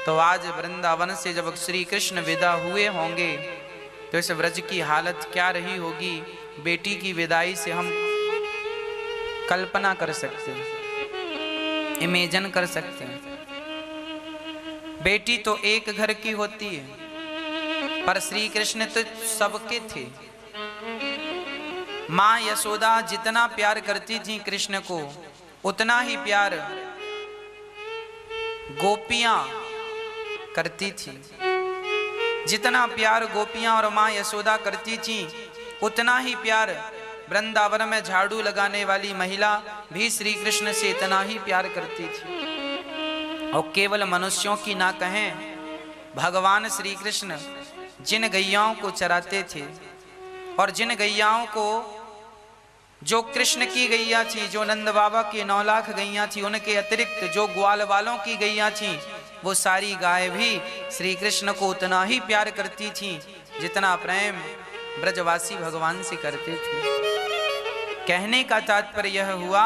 तो आज वृंदावन से जब श्री कृष्ण विदा हुए होंगे तो इस व्रज की हालत क्या रही होगी, बेटी की विदाई से हम कल्पना कर सकते हैं, इमेजिन कर सकते हैं। बेटी तो एक घर की होती है, पर श्री कृष्ण तो सबके थे। मां यशोदा जितना प्यार करती थी कृष्ण को, उतना ही प्यार गोपियां करती थी। जितना प्यार गोपियां और मां यशोदा करती थी, उतना ही प्यार वृंदावन में झाड़ू लगाने वाली महिला भी श्री कृष्ण से इतना ही प्यार करती थी। और केवल मनुष्यों की ना कहें, भगवान श्री कृष्ण जिन गैयाओं को चराते थे और जिन गैयाओं को, जो कृष्ण की गैया थी, जो नंद बाबा की 9 लाख गैया थी, उनके अतिरिक्त जो ग्वाल वालों की गैया थी, वो सारी गाय भी श्री कृष्ण को उतना ही प्यार करती थी जितना प्रेम ब्रजवासी भगवान से करते थे। कहने का तात्पर्य यह हुआ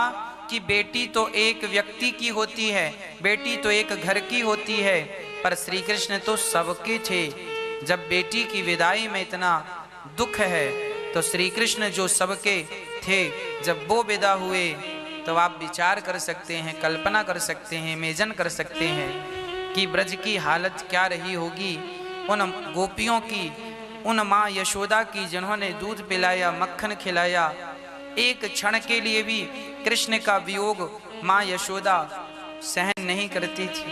कि बेटी तो एक व्यक्ति की होती है, बेटी तो एक घर की होती है, पर श्री कृष्ण तो सबके थे। जब बेटी की विदाई में इतना दुख है तो श्री कृष्ण जो सबके थे, जब वो विदा हुए तो आप विचार कर सकते हैं, कल्पना कर सकते हैं, इमेजिन कर सकते हैं कि ब्रज की हालत क्या रही होगी उन गोपियों की, उन माँ यशोदा की जिन्होंने दूध पिलाया, मक्खन खिलाया। एक क्षण के लिए भी कृष्ण का वियोग माँ यशोदा सहन नहीं करती थी।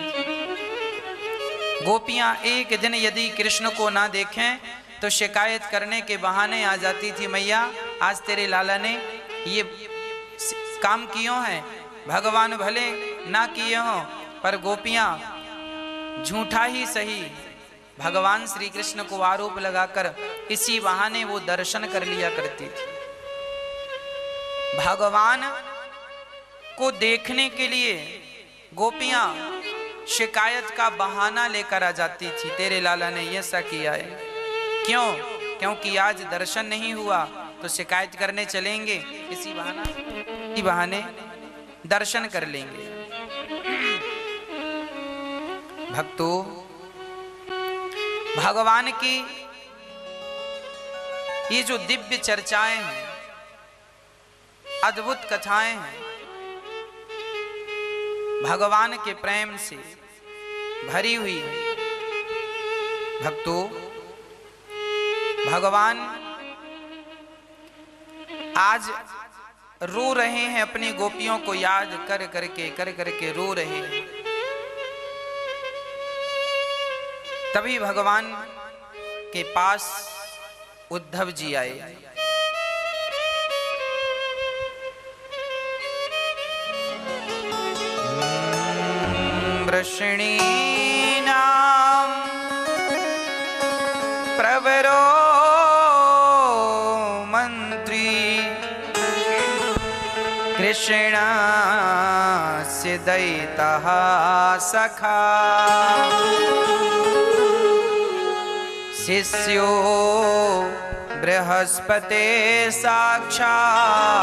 गोपियां एक दिन यदि कृष्ण को ना देखें तो शिकायत करने के बहाने आ जाती थी, मैया आज तेरे लाला ने ये काम कियों हैं, भगवान भले ना किए हों, पर गोपियां झूठा ही सही भगवान श्री कृष्ण को आरोप लगाकर इसी बहाने वो दर्शन कर लिया करती थी। भगवान को देखने के लिए गोपियां शिकायत का बहाना लेकर आ जाती थी, तेरे लाला ने ऐसा किया है। क्यों? क्योंकि आज दर्शन नहीं हुआ तो शिकायत करने चलेंगे, इसी बहाने दर्शन कर लेंगे। भक्तों, भगवान की ये जो दिव्य चर्चाएं हैं, अद्भुत कथाएं हैं, भगवान के प्रेम से भरी हुई है। भक्तों, भगवान आज रो रहे हैं, अपनी गोपियों को याद कर करके रो रहे हैं। तभी भगवान के पास उद्धव जी आए। वृषणीनां प्रवरो मंत्री कृष्णस्य दयितः सखा शिष्यो बृहस्पते साक्षात्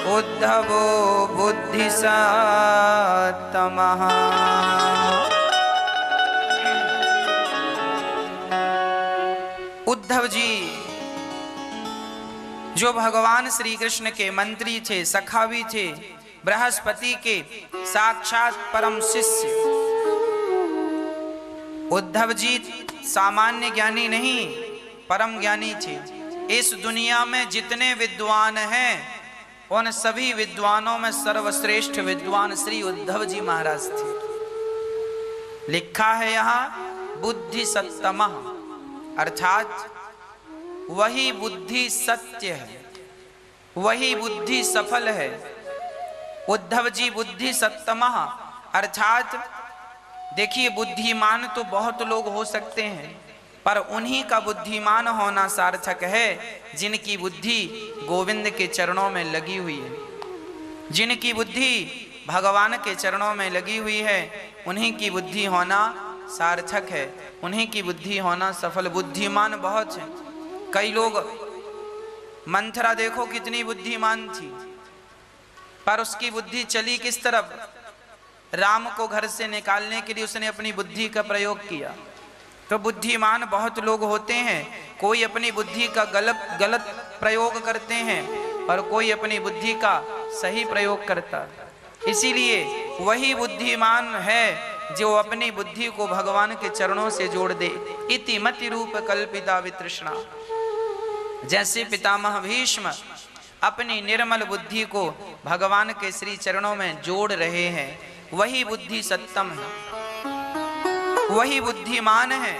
उद्धवो बुद्धिसत्तमः। उद्धव जी जो भगवान श्री कृष्ण के मंत्री थे, सखा भी थे, बृहस्पति के साक्षात परम शिष्य। उद्धव जी सामान्य ज्ञानी नहीं, परम ज्ञानी थे। इस दुनिया में जितने विद्वान हैं, उन सभी विद्वानों में सर्वश्रेष्ठ विद्वान श्री उद्धव जी महाराज थे। लिखा है यहाँ बुद्धि सत्तमः, अर्थात वही बुद्धि सत्य है, वही बुद्धि सफल है। उद्धव जी बुद्धि सत्तमः अर्थात देखिए, बुद्धिमान तो बहुत लोग हो सकते हैं, पर उन्हीं का बुद्धिमान होना सार्थक है जिनकी बुद्धि गोविंद के चरणों में लगी हुई है। जिनकी बुद्धि भगवान के चरणों में लगी हुई है, उन्हीं की बुद्धि होना सार्थक है, उन्हीं की बुद्धि होना सफल। बुद्धिमान बहुत हैं। कई लोग, मंथरा देखो कितनी बुद्धिमान थी, पर उसकी बुद्धि चली किस तरफ? राम को घर से निकालने के लिए उसने अपनी बुद्धि का प्रयोग किया। तो बुद्धिमान बहुत लोग होते हैं, कोई अपनी बुद्धि का गलत प्रयोग करते हैं और कोई अपनी बुद्धि का सही प्रयोग करता। इसीलिए वही बुद्धिमान है जो अपनी बुद्धि को भगवान के चरणों से जोड़ दे। इति मति रूप कल्पिता वितृष्णा। जैसे पितामह भीष्म अपनी निर्मल बुद्धि को भगवान के श्री चरणों में जोड़ रहे हैं, वही बुद्धि सत्तम है, वही बुद्धिमान है।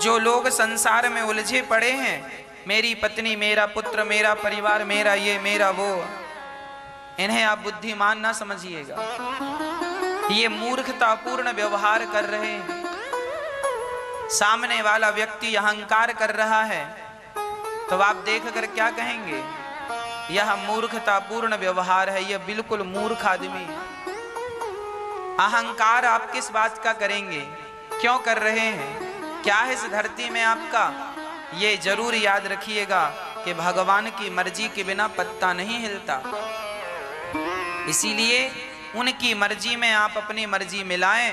जो लोग संसार में उलझे पड़े हैं, मेरी पत्नी, मेरा पुत्र, मेरा परिवार, मेरा ये, मेरा वो, इन्हें आप बुद्धिमान ना समझिएगा। ये मूर्खतापूर्ण व्यवहार कर रहे हैं। सामने वाला व्यक्ति अहंकार कर रहा है तो आप देखकर क्या कहेंगे? यह मूर्खतापूर्ण व्यवहार है, यह बिल्कुल मूर्ख आदमी है। अहंकार आप किस बात का करेंगे? क्यों कर रहे हैं? क्या है इस धरती में आपका? ये जरूर याद रखिएगा कि भगवान की मर्जी के बिना पत्ता नहीं हिलता। इसीलिए उनकी मर्जी में आप अपनी मर्जी मिलाएं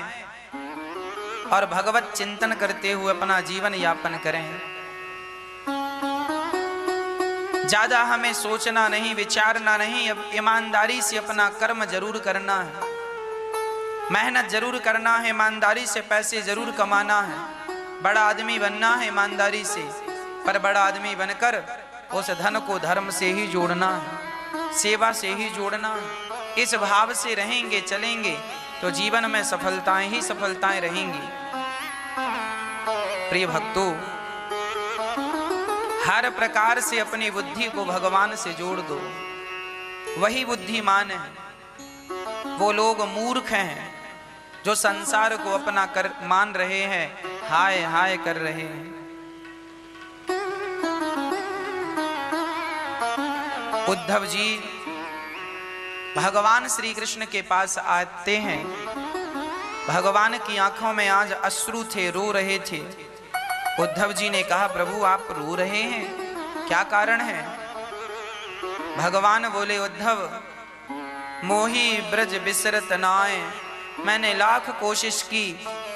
और भगवत चिंतन करते हुए अपना जीवन यापन करें। ज्यादा हमें सोचना नहीं, विचारना नहीं, अब ईमानदारी से अपना कर्म जरूर करना है, मेहनत जरूर करना है, ईमानदारी से पैसे जरूर कमाना है, बड़ा आदमी बनना है ईमानदारी से, पर बड़ा आदमी बनकर उस धन को धर्म से ही जोड़ना है, सेवा से ही जोड़ना है। इस भाव से रहेंगे, चलेंगे तो जीवन में सफलताएं ही सफलताएं रहेंगी। प्रिय भक्तों, हर प्रकार से अपनी बुद्धि को भगवान से जोड़ दो, वही बुद्धिमान है। वो लोग मूर्ख हैं जो संसार को अपना कर मान रहे हैं, हाय हाय कर रहे हैं। उद्धव जी भगवान श्री कृष्ण के पास आते हैं। भगवान की आंखों में आज अश्रु थे, रो रहे थे। उद्धव जी ने कहा, प्रभु आप रो रहे हैं, क्या कारण है? भगवान बोले, उद्धव मोही ब्रज बिसरत नाय, मैंने लाख कोशिश की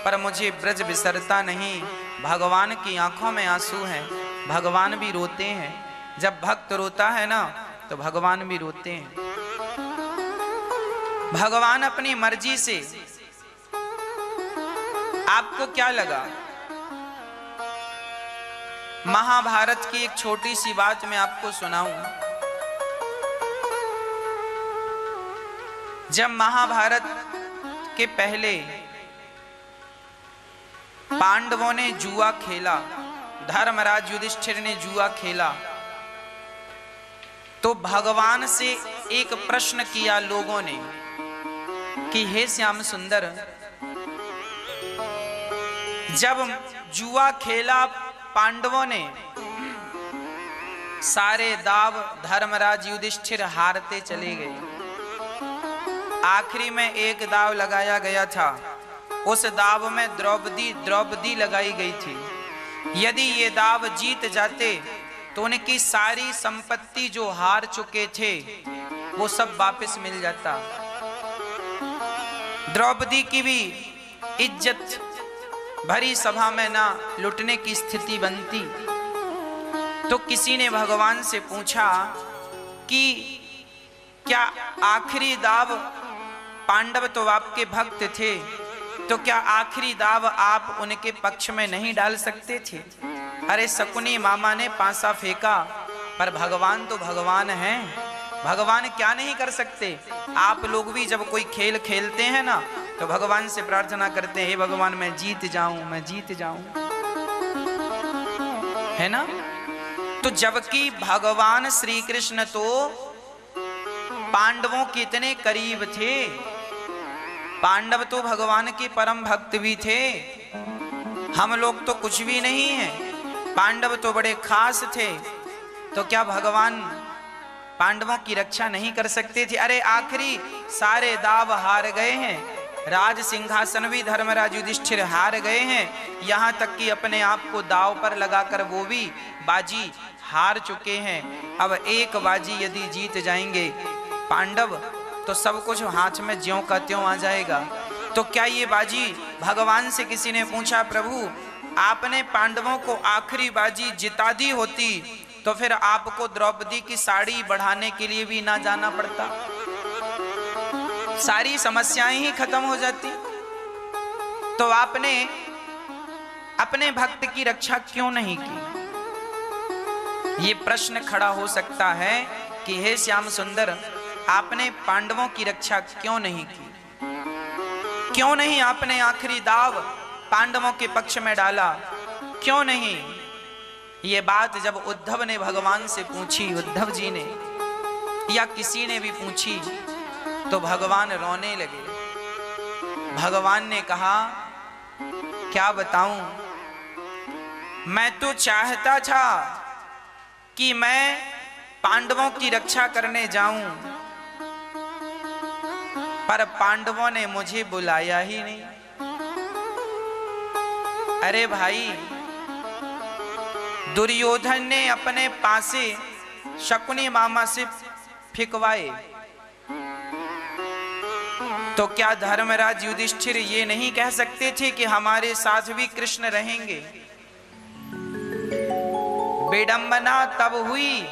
पर मुझे ब्रज बिसरता नहीं। भगवान की आंखों में आंसू हैं, भगवान भी रोते हैं। जब भक्त रोता है ना तो भगवान भी रोते हैं। भगवान अपनी मर्जी से, आपको क्या लगा? महाभारत की एक छोटी सी बात मैं आपको सुनाऊं। जब महाभारत के पहले पांडवों ने जुआ खेला, धर्मराज युधिष्ठिर ने जुआ खेला, तो भगवान से एक प्रश्न किया लोगों ने कि हे श्याम सुंदर, जब जुआ खेला पांडवों ने, सारे दाव धर्मराज युधिष्ठिर हारते चले गए। आखिरी में एक दाव लगाया गया था, उस दाव में द्रौपदी लगाई गई थी। यदि ये दाव जीत जाते तो उनकी सारी संपत्ति जो हार चुके थे वो सब वापस मिल जाता। द्रौपदी की भी इज्जत भरी सभा में ना लुटने की स्थिति बनती। तो किसी ने भगवान से पूछा कि क्या आखिरी दाव, पांडव तो आपके भक्त थे, तो क्या आखिरी दाव आप उनके पक्ष में नहीं डाल सकते थे? अरे शकुनी मामा ने पांसा फेंका, पर भगवान तो भगवान हैं, भगवान क्या नहीं कर सकते। आप लोग भी जब कोई खेल खेलते हैं ना तो भगवान से प्रार्थना करते हैं, हे भगवान मैं जीत जाऊं, मैं जीत जाऊं, है ना? तो जबकि भगवान श्री कृष्ण तो पांडवों के इतने करीब थे, पांडव तो भगवान के परम भक्त भी थे, हम लोग तो कुछ भी नहीं है, पांडव तो बड़े खास थे। तो क्या भगवान पांडवों की रक्षा नहीं कर सकते थे? अरे आखिरी सारे दाव हार गए हैं, राज सिंहासन भी धर्मराज युधिष्ठिर हार गए हैं, यहाँ तक कि अपने आप को दाव पर लगाकर वो भी बाजी हार चुके हैं। अब एक बाजी यदि जीत जाएंगे पांडव तो सब कुछ हाथ में ज्यों का त्यों आ जाएगा। तो क्या ये बाजी भगवान से किसी ने पूछा, प्रभु आपने पांडवों को आखिरी बाजी जिता दी होती तो फिर आपको द्रौपदी की साड़ी बढ़ाने के लिए भी ना जाना पड़ता, सारी समस्याएं ही खत्म हो जाती। तो आपने अपने भक्त की रक्षा क्यों नहीं की? ये प्रश्न खड़ा हो सकता है कि हे श्याम सुंदर, आपने पांडवों की रक्षा क्यों नहीं की? क्यों नहीं आपने आखिरी दाव पांडवों के पक्ष में डाला? क्यों नहीं? ये बात जब उद्धव ने भगवान से पूछी, उद्धव जी ने या किसी ने भी पूछी, तो भगवान रोने लगे। भगवान ने कहा, क्या बताऊं, मैं तो चाहता था कि मैं पांडवों की रक्षा करने जाऊं, पर पांडवों ने मुझे बुलाया ही नहीं। अरे भाई, दुर्योधन ने अपने पासे शकुनी मामा से फिकवाए, तो क्या धर्मराज युधिष्ठिर ये नहीं कह सकते थे कि हमारे साथ भी कृष्ण रहेंगे? विडंबना तब हुई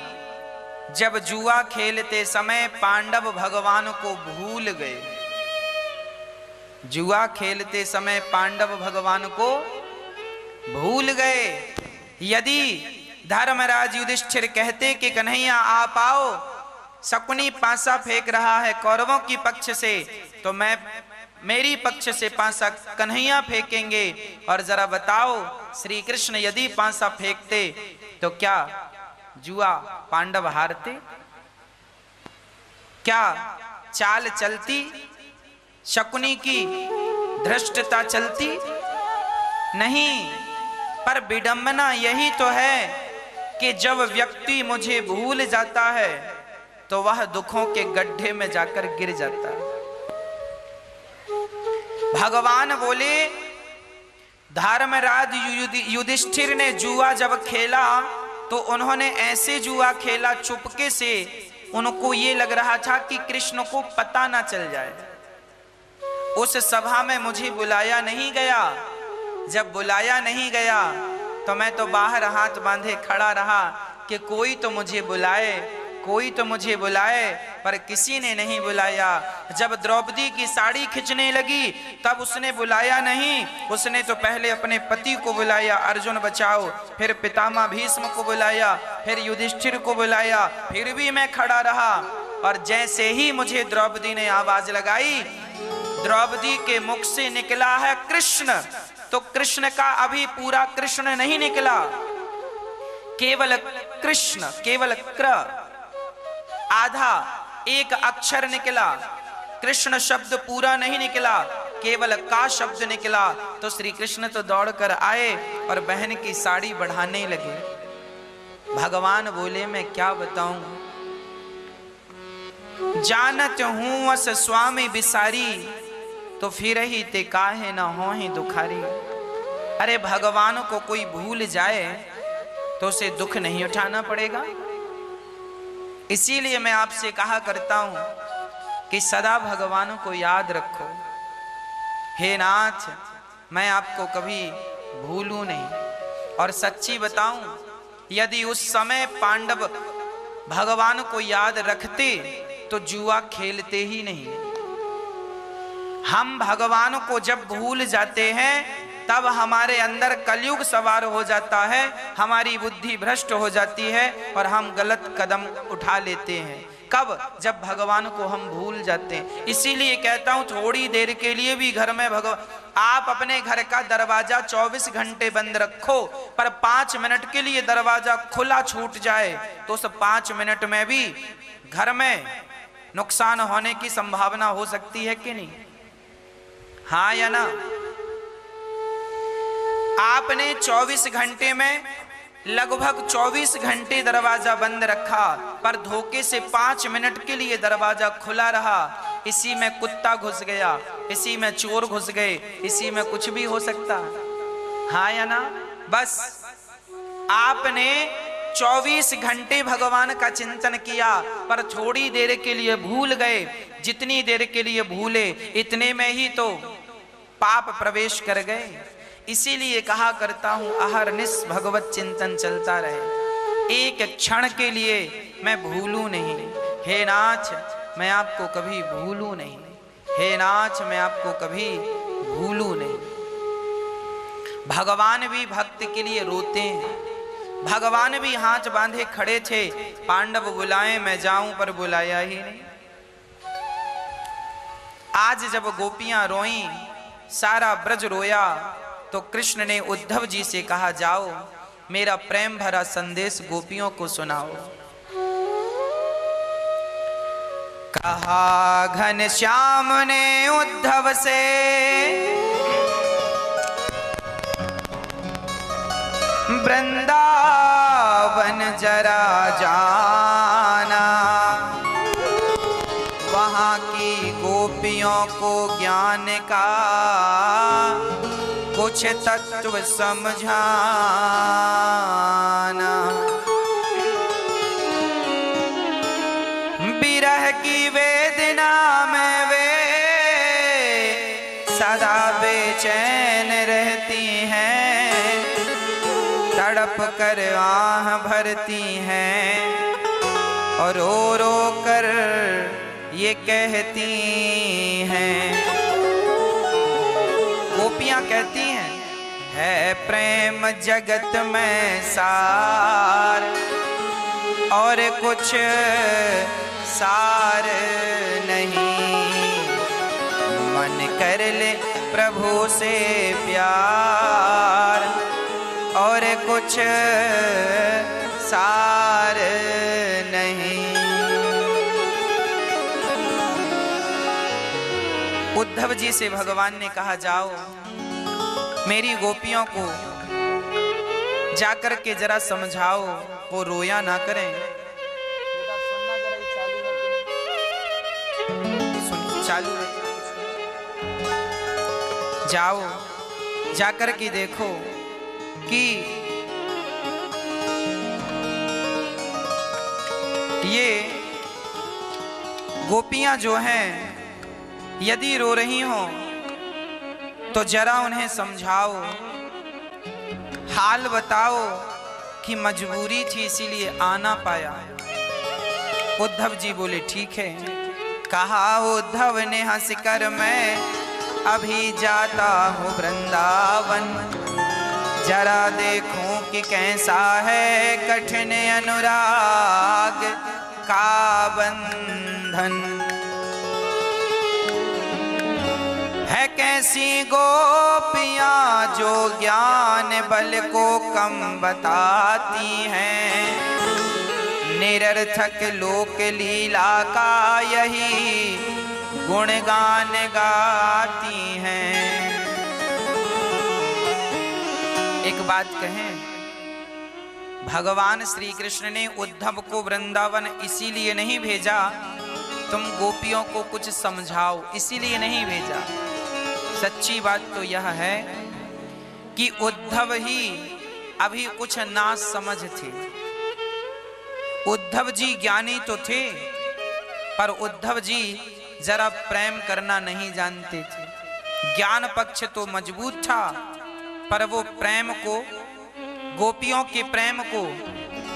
जब जुआ खेलते समय पांडव भगवान को भूल गए। जुआ खेलते समय पांडव भगवान को भूल गए। यदि धर्मराज युधिष्ठिर कहते कि कन्हैया आप आओ, शकुनी पासा फेंक रहा है कौरवों की पक्ष से, तो मैं मेरी पक्ष से पासा कन्हैया फेंकेंगे, और जरा बताओ श्री कृष्ण यदि पासा फेंकते तो क्या जुआ पांडव हारते? क्या चाल चलती? शकुनी की धृष्टता चलती? नहीं। पर विडंबना यही तो है कि जब व्यक्ति मुझे भूल जाता है तो वह दुखों के गड्ढे में जाकर गिर जाता है। भगवान बोले, धर्मराज युधिष्ठिर ने जुआ जब खेला तो उन्होंने ऐसे जुआ खेला चुपके से, उनको ये लग रहा था कि कृष्ण को पता ना चल जाए। उस सभा में मुझे बुलाया नहीं गया। जब बुलाया नहीं गया तो मैं तो बाहर हाथ बांधे खड़ा रहा कि कोई तो मुझे बुलाए, कोई तो मुझे बुलाए, पर किसी ने नहीं बुलाया। जब द्रौपदी की साड़ी खींचने लगी तब उसने बुलाया नहीं, उसने तो पहले अपने पति को बुलाया, अर्जुन बचाओ, फिर पितामह भीष्म को बुलाया, फिर युधिष्ठिर को बुलाया, फिर भी मैं खड़ा रहा। और जैसे ही मुझे द्रौपदी ने आवाज लगाई, द्रौपदी के मुख से निकला है कृष्ण, तो कृष्ण का अभी पूरा कृष्ण नहीं निकला, केवल कृष्ण, केवल क्र, आधा एक अक्षर निकला। कृष्ण शब्द पूरा नहीं निकला, केवल का शब्द निकला। तो श्री कृष्ण तो दौड़कर आए और बहन की साड़ी बढ़ाने लगे। भगवान बोले, मैं क्या बताऊं, जानत हूं अस स्वामी बिसारी, तो फिर ही ते काहे न हो ही दुखारी। अरे भगवान को कोई भूल जाए तो उसे दुख नहीं उठाना पड़ेगा। इसीलिए मैं आपसे कहा करता हूं कि सदा भगवान को याद रखो। हे नाथ, मैं आपको कभी भूलूं नहीं। और सच्ची बताऊं, यदि उस समय पांडव भगवान को याद रखते तो जुआ खेलते ही नहीं। हम भगवान को जब भूल जाते हैं तब हमारे अंदर कलयुग सवार हो जाता है, हमारी बुद्धि भ्रष्ट हो जाती है और हम गलत कदम उठा लेते हैं। कब? जब भगवान को हम भूल जाते हैं। इसीलिए कहता हूं, थोड़ी देर के लिए भी घर में आप अपने घर का दरवाजा 24 घंटे बंद रखो, पर 5 मिनट के लिए दरवाजा खुला छूट जाए तो उस 5 मिनट में भी घर में नुकसान होने की संभावना हो सकती है कि नहीं? हाँ या ना? आपने 24 घंटे में लगभग 24 घंटे दरवाजा बंद रखा, पर धोखे से 5 मिनट के लिए दरवाजा खुला रहा। इसी में कुत्ता घुस गया, इसी में चोर घुस गए, इसी में कुछ भी हो सकता। हाँ या ना? बस आपने 24 घंटे भगवान का चिंतन किया, पर थोड़ी देर के लिए भूल गए। जितनी देर के लिए भूले इतने में ही तो पाप प्रवेश कर गए। इसीलिए कहा करता हूं अहरनिश भगवत चिंतन चलता रहे, एक क्षण के लिए मैं भूलूं नहीं। हे नाथ मैं आपको कभी भूलूं नहीं, हे नाथ मैं आपको कभी भूलूं नहीं। भगवान भी भक्त के लिए रोते हैं। भगवान भी हाथ बांधे खड़े थे, पांडव बुलाएं मैं जाऊं पर बुलाया ही नहीं। आज जब गोपियां रोईं, सारा ब्रज रोया, तो कृष्ण ने उद्धव जी से कहा जाओ मेरा प्रेम भरा संदेश गोपियों को सुनाओ। कहा घनश्याम ने उद्धव से वृंदावन जरा जाना, वहां की गोपियों को ज्ञान का कुछ तत्व समझाना। विरह की वेदना में वे सदा बेचैन रहती हैं, तड़प कर आह भरती हैं और रो रो कर ये कहती हैं। गोपियां कहती हैं है प्रेम जगत में सार और कुछ सार नहीं, मन कर ले प्रभु से प्यार और कुछ सार नहीं। उद्धव जी से भगवान ने कहा जाओ मेरी गोपियों को जाकर के जरा समझाओ, वो रोया ना करें। चालू है, जाओ जाकर के देखो कि ये गोपियां जो हैं यदि रो रही हो तो जरा उन्हें समझाओ, हाल बताओ कि मजबूरी थी इसीलिए आना पाया। उद्धव जी बोले ठीक है। कहा उद्धव ने हंसकर मैं अभी जाता हूँ वृंदावन, जरा देखूं कि कैसा है कठिन अनुराग का बंधन, है कैसी गोपियां जो ज्ञान बल को कम बताती हैं, निरर्थक लोक लीला का यही गुणगान गाती हैं। एक बात कहें, भगवान श्री कृष्ण ने उद्धव को वृंदावन इसीलिए नहीं भेजा तुम गोपियों को कुछ समझाओ, इसीलिए नहीं भेजा। सच्ची बात तो यह है कि उद्धव ही अभी कुछ ना समझ थे। उद्धव जी ज्ञानी तो थे पर उद्धव जी जरा प्रेम करना नहीं जानते थे। ज्ञान पक्ष तो मजबूत था पर वो प्रेम को, गोपियों के प्रेम को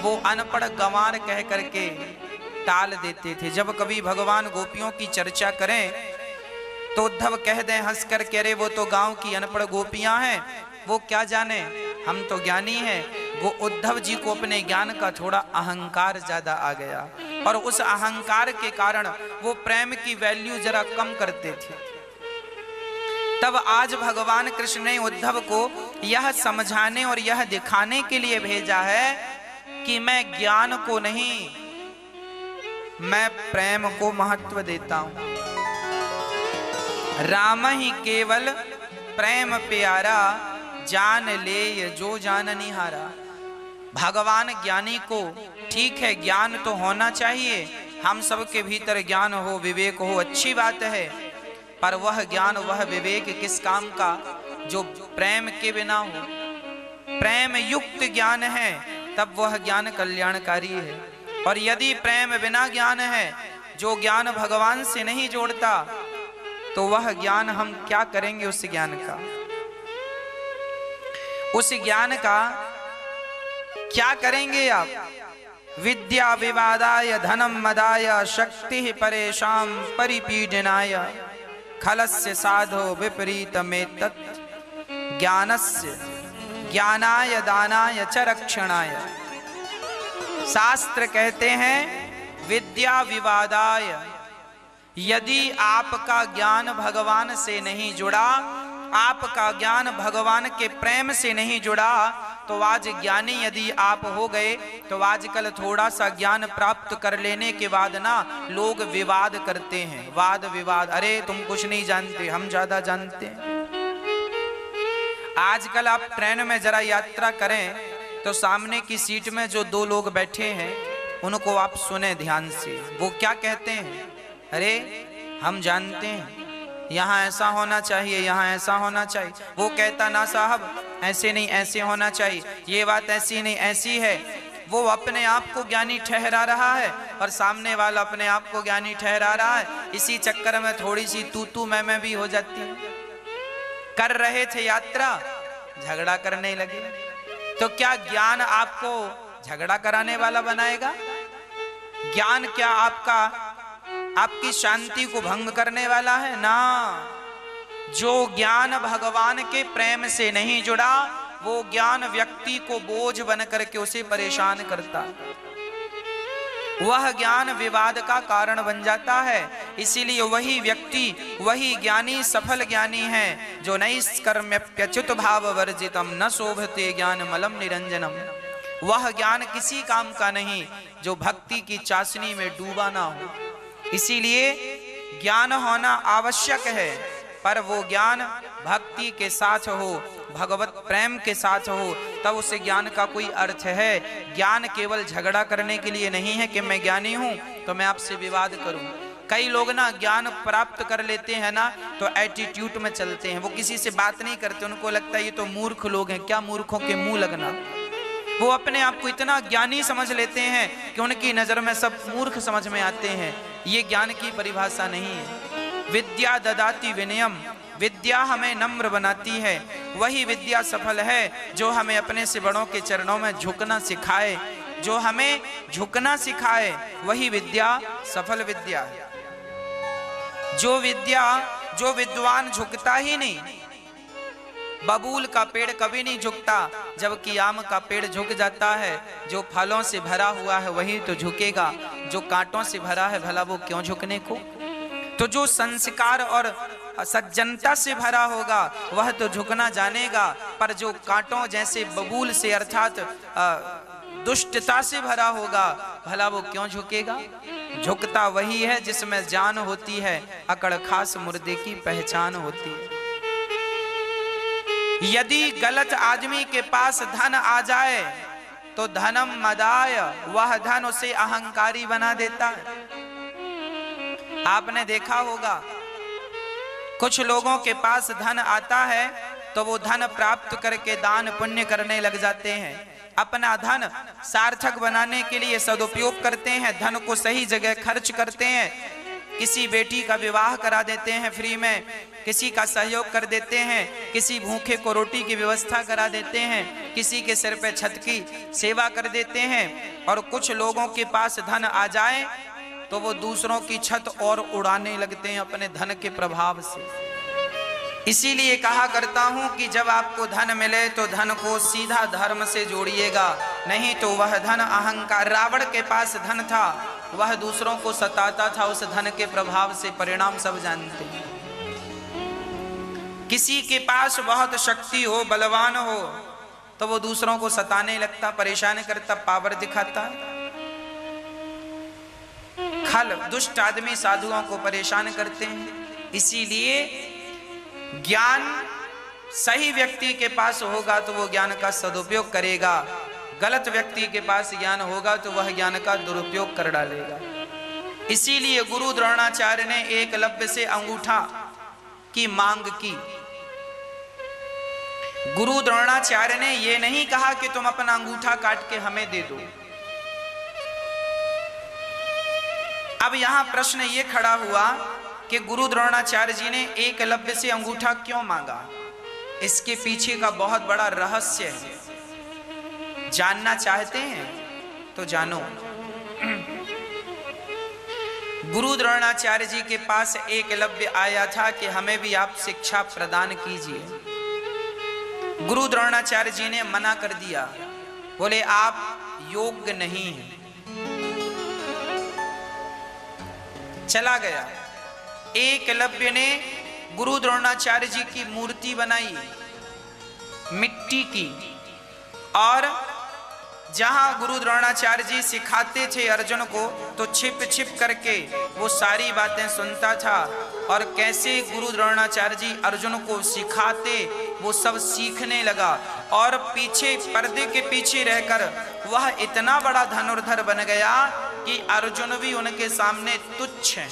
वो अनपढ़ गंवार कह करके टाल देते थे। जब कभी भगवान गोपियों की चर्चा करें तो उद्धव कह दें हंस कर के, अरे वो तो गांव की अनपढ़ गोपियां हैं, वो क्या जाने, हम तो ज्ञानी हैं। वो उद्धव जी को अपने ज्ञान का थोड़ा अहंकार ज्यादा आ गया और उस अहंकार के कारण वो प्रेम की वैल्यू जरा कम करते थे। तब आज भगवान कृष्ण ने उद्धव को यह समझाने और यह दिखाने के लिए भेजा है कि मैं ज्ञान को नहीं, मैं प्रेम को महत्व देता हूं। राम ही केवल प्रेम प्यारा, जान ले जो जान निहारा। भगवान ज्ञानी को, ठीक है ज्ञान तो होना चाहिए, हम सबके भीतर ज्ञान हो, विवेक हो, अच्छी बात है, पर वह ज्ञान वह विवेक किस काम का जो प्रेम के बिना हो। प्रेम युक्त ज्ञान है तब वह ज्ञान कल्याणकारी है, और यदि प्रेम बिना ज्ञान है जो ज्ञान भगवान से नहीं जोड़ता तो वह ज्ञान हम क्या करेंगे उस ज्ञान का? उस ज्ञान का क्या करेंगे आप? विद्या विवादाय धनम मदाय शक्ति परेशान परिपीडनाय खलस्य साधो विपरीतमेतत् ज्ञानस्य ज्ञानाय दानाय च रक्षणाय। शास्त्र कहते हैं विद्या विवादाय, यदि आपका ज्ञान भगवान से नहीं जुड़ा, आपका ज्ञान भगवान के प्रेम से नहीं जुड़ा, तो आज ज्ञानी यदि आप हो गए तो आजकल थोड़ा सा ज्ञान प्राप्त कर लेने के बाद ना लोग विवाद करते हैं, वाद विवाद। अरे तुम कुछ नहीं जानते, हम ज्यादा जानते हैं। आजकल आप ट्रेन में जरा यात्रा करें तो सामने की सीट में जो दो लोग बैठे हैं उनको आप सुने ध्यान से, वो क्या कहते हैं? अरे हम जानते हैं यहाँ ऐसा होना चाहिए, यहाँ ऐसा होना चाहिए। वो कहता ना साहब ऐसे नहीं, ऐसे होना चाहिए, ये बात ऐसी नहीं ऐसी है। वो अपने आप को ज्ञानी ठहरा रहा है और सामने वाला अपने आप को ज्ञानी ठहरा रहा है। इसी चक्कर में थोड़ी सी तू मैं भी हो जाती है। कर रहे थे यात्रा, झगड़ा करने लगे, तो क्या ज्ञान आपको झगड़ा कराने वाला बनाएगा? ज्ञान क्या आपकी शांति को भंग करने वाला है? ना, जो ज्ञान भगवान के प्रेम से नहीं जुड़ा वो ज्ञान व्यक्ति को बोझ बन करके उसे परेशान करता, वह ज्ञान विवाद का कारण बन जाता है। इसीलिए वही व्यक्ति, वही ज्ञानी सफल ज्ञानी है जो नैष्कर्म्यप्यच्युत भाव वर्जितम न शोभते ज्ञान मलम निरंजनम। वह ज्ञान किसी काम का नहीं जो भक्ति की चाशनी में डूबा ना हो। इसीलिए ज्ञान होना आवश्यक है, पर वो ज्ञान भक्ति के साथ हो, भगवत प्रेम के साथ हो, तब उस ज्ञान का कोई अर्थ है। ज्ञान केवल झगड़ा करने के लिए नहीं है कि मैं ज्ञानी हूं तो मैं आपसे विवाद करूं। कई लोग ना ज्ञान प्राप्त कर लेते हैं ना तो एटीट्यूड में चलते हैं, वो किसी से बात नहीं करते, उनको लगता है ये तो मूर्ख लोग हैं, क्या मूर्खों के मुंह लगना। वो अपने आप को इतना ज्ञानी समझ लेते हैं कि उनकी नजर में सब मूर्ख समझ में आते हैं। ये ज्ञान की परिभाषा नहीं है। विद्या ददाति विनयम, विद्या हमें नम्र बनाती है। वही विद्या सफल है जो हमें अपने से बड़ों के चरणों में झुकना सिखाए, जो हमें झुकना सिखाए, वही विद्या सफल विद्या है। जो विद्वान झुकता ही नहीं, बबूल का पेड़ कभी नहीं झुकता, जबकि आम का पेड़ झुक जाता है। जो फलों से भरा हुआ है वही तो झुकेगा, जो कांटों से भरा है भला वो क्यों झुकने को। तो जो संस्कार और सज्जनता से भरा होगा वह तो झुकना जानेगा, पर जो कांटों जैसे बबूल से अर्थात दुष्टता से भरा होगा भला वो क्यों झुकेगा। झुकता वही है जिसमें जान होती है, अकड़ खास मुर्दे की पहचान होती है। यदि गलत आदमी के पास धन आ जाए तो धनम मदाय, वह धन उसे अहंकारी बना देता है। आपने देखा होगा कुछ लोगों के पास धन आता है तो वो धन प्राप्त करके दान पुण्य करने लग जाते हैं, अपना धन सार्थक बनाने के लिए सदुपयोग करते हैं, धन को सही जगह खर्च करते हैं। किसी बेटी का विवाह करा देते हैं फ्री में, किसी का सहयोग कर देते हैं, किसी भूखे को रोटी की व्यवस्था करा देते हैं, किसी के सिर पे छत की सेवा कर देते हैं। और कुछ लोगों के पास धन आ जाए तो वो दूसरों की छत और उड़ाने लगते हैं अपने धन के प्रभाव से। इसीलिए कहा करता हूं कि जब आपको धन मिले तो धन को सीधा धर्म से जोड़िएगा, नहीं तो वह धन अहंकार। रावण के पास धन था, वह दूसरों को सताता था उस धन के प्रभाव से, परिणाम सब जानते हैं। किसी के पास बहुत शक्ति हो, बलवान हो, तो वो दूसरों को सताने लगता, परेशान करता, पावर दिखाता। खल दुष्ट आदमी साधुओं को परेशान करते हैं। इसीलिए ज्ञान सही व्यक्ति के पास होगा तो वो ज्ञान का सदुपयोग करेगा, गलत व्यक्ति के पास ज्ञान होगा तो वह ज्ञान का दुरुपयोग कर डालेगा। इसीलिए गुरु द्रोणाचार्य ने एकलव्य से अंगूठा की मांग की। गुरु द्रोणाचार्य ने यह नहीं कहा कि तुम अपना अंगूठा काट के हमें दे दो। अब यहां प्रश्न ये खड़ा हुआ कि गुरु द्रोणाचार्य जी ने एकलव्य से अंगूठा क्यों मांगा? इसके पीछे का बहुत बड़ा रहस्य है। जानना चाहते हैं तो जानो। गुरु द्रोणाचार्य जी के पास एकलव्य आया था कि हमें भी आप शिक्षा प्रदान कीजिए। गुरु द्रोणाचार्य जी ने मना कर दिया, बोले आप योग्य नहीं हैं। चला गया। एकलव्य ने गुरु द्रोणाचार्य जी की मूर्ति बनाई मिट्टी की, और जहां गुरु द्रोणाचार्य जी सिखाते थे अर्जुन को, तो छिप छिप करके वो सारी बातें सुनता था। और कैसे गुरु द्रोणाचार्य जी अर्जुन को सिखाते वो सब सीखने लगा। और पीछे पर्दे के पीछे रहकर वह इतना बड़ा धनुर्धर बन गया कि अर्जुन भी उनके सामने तुच्छ है।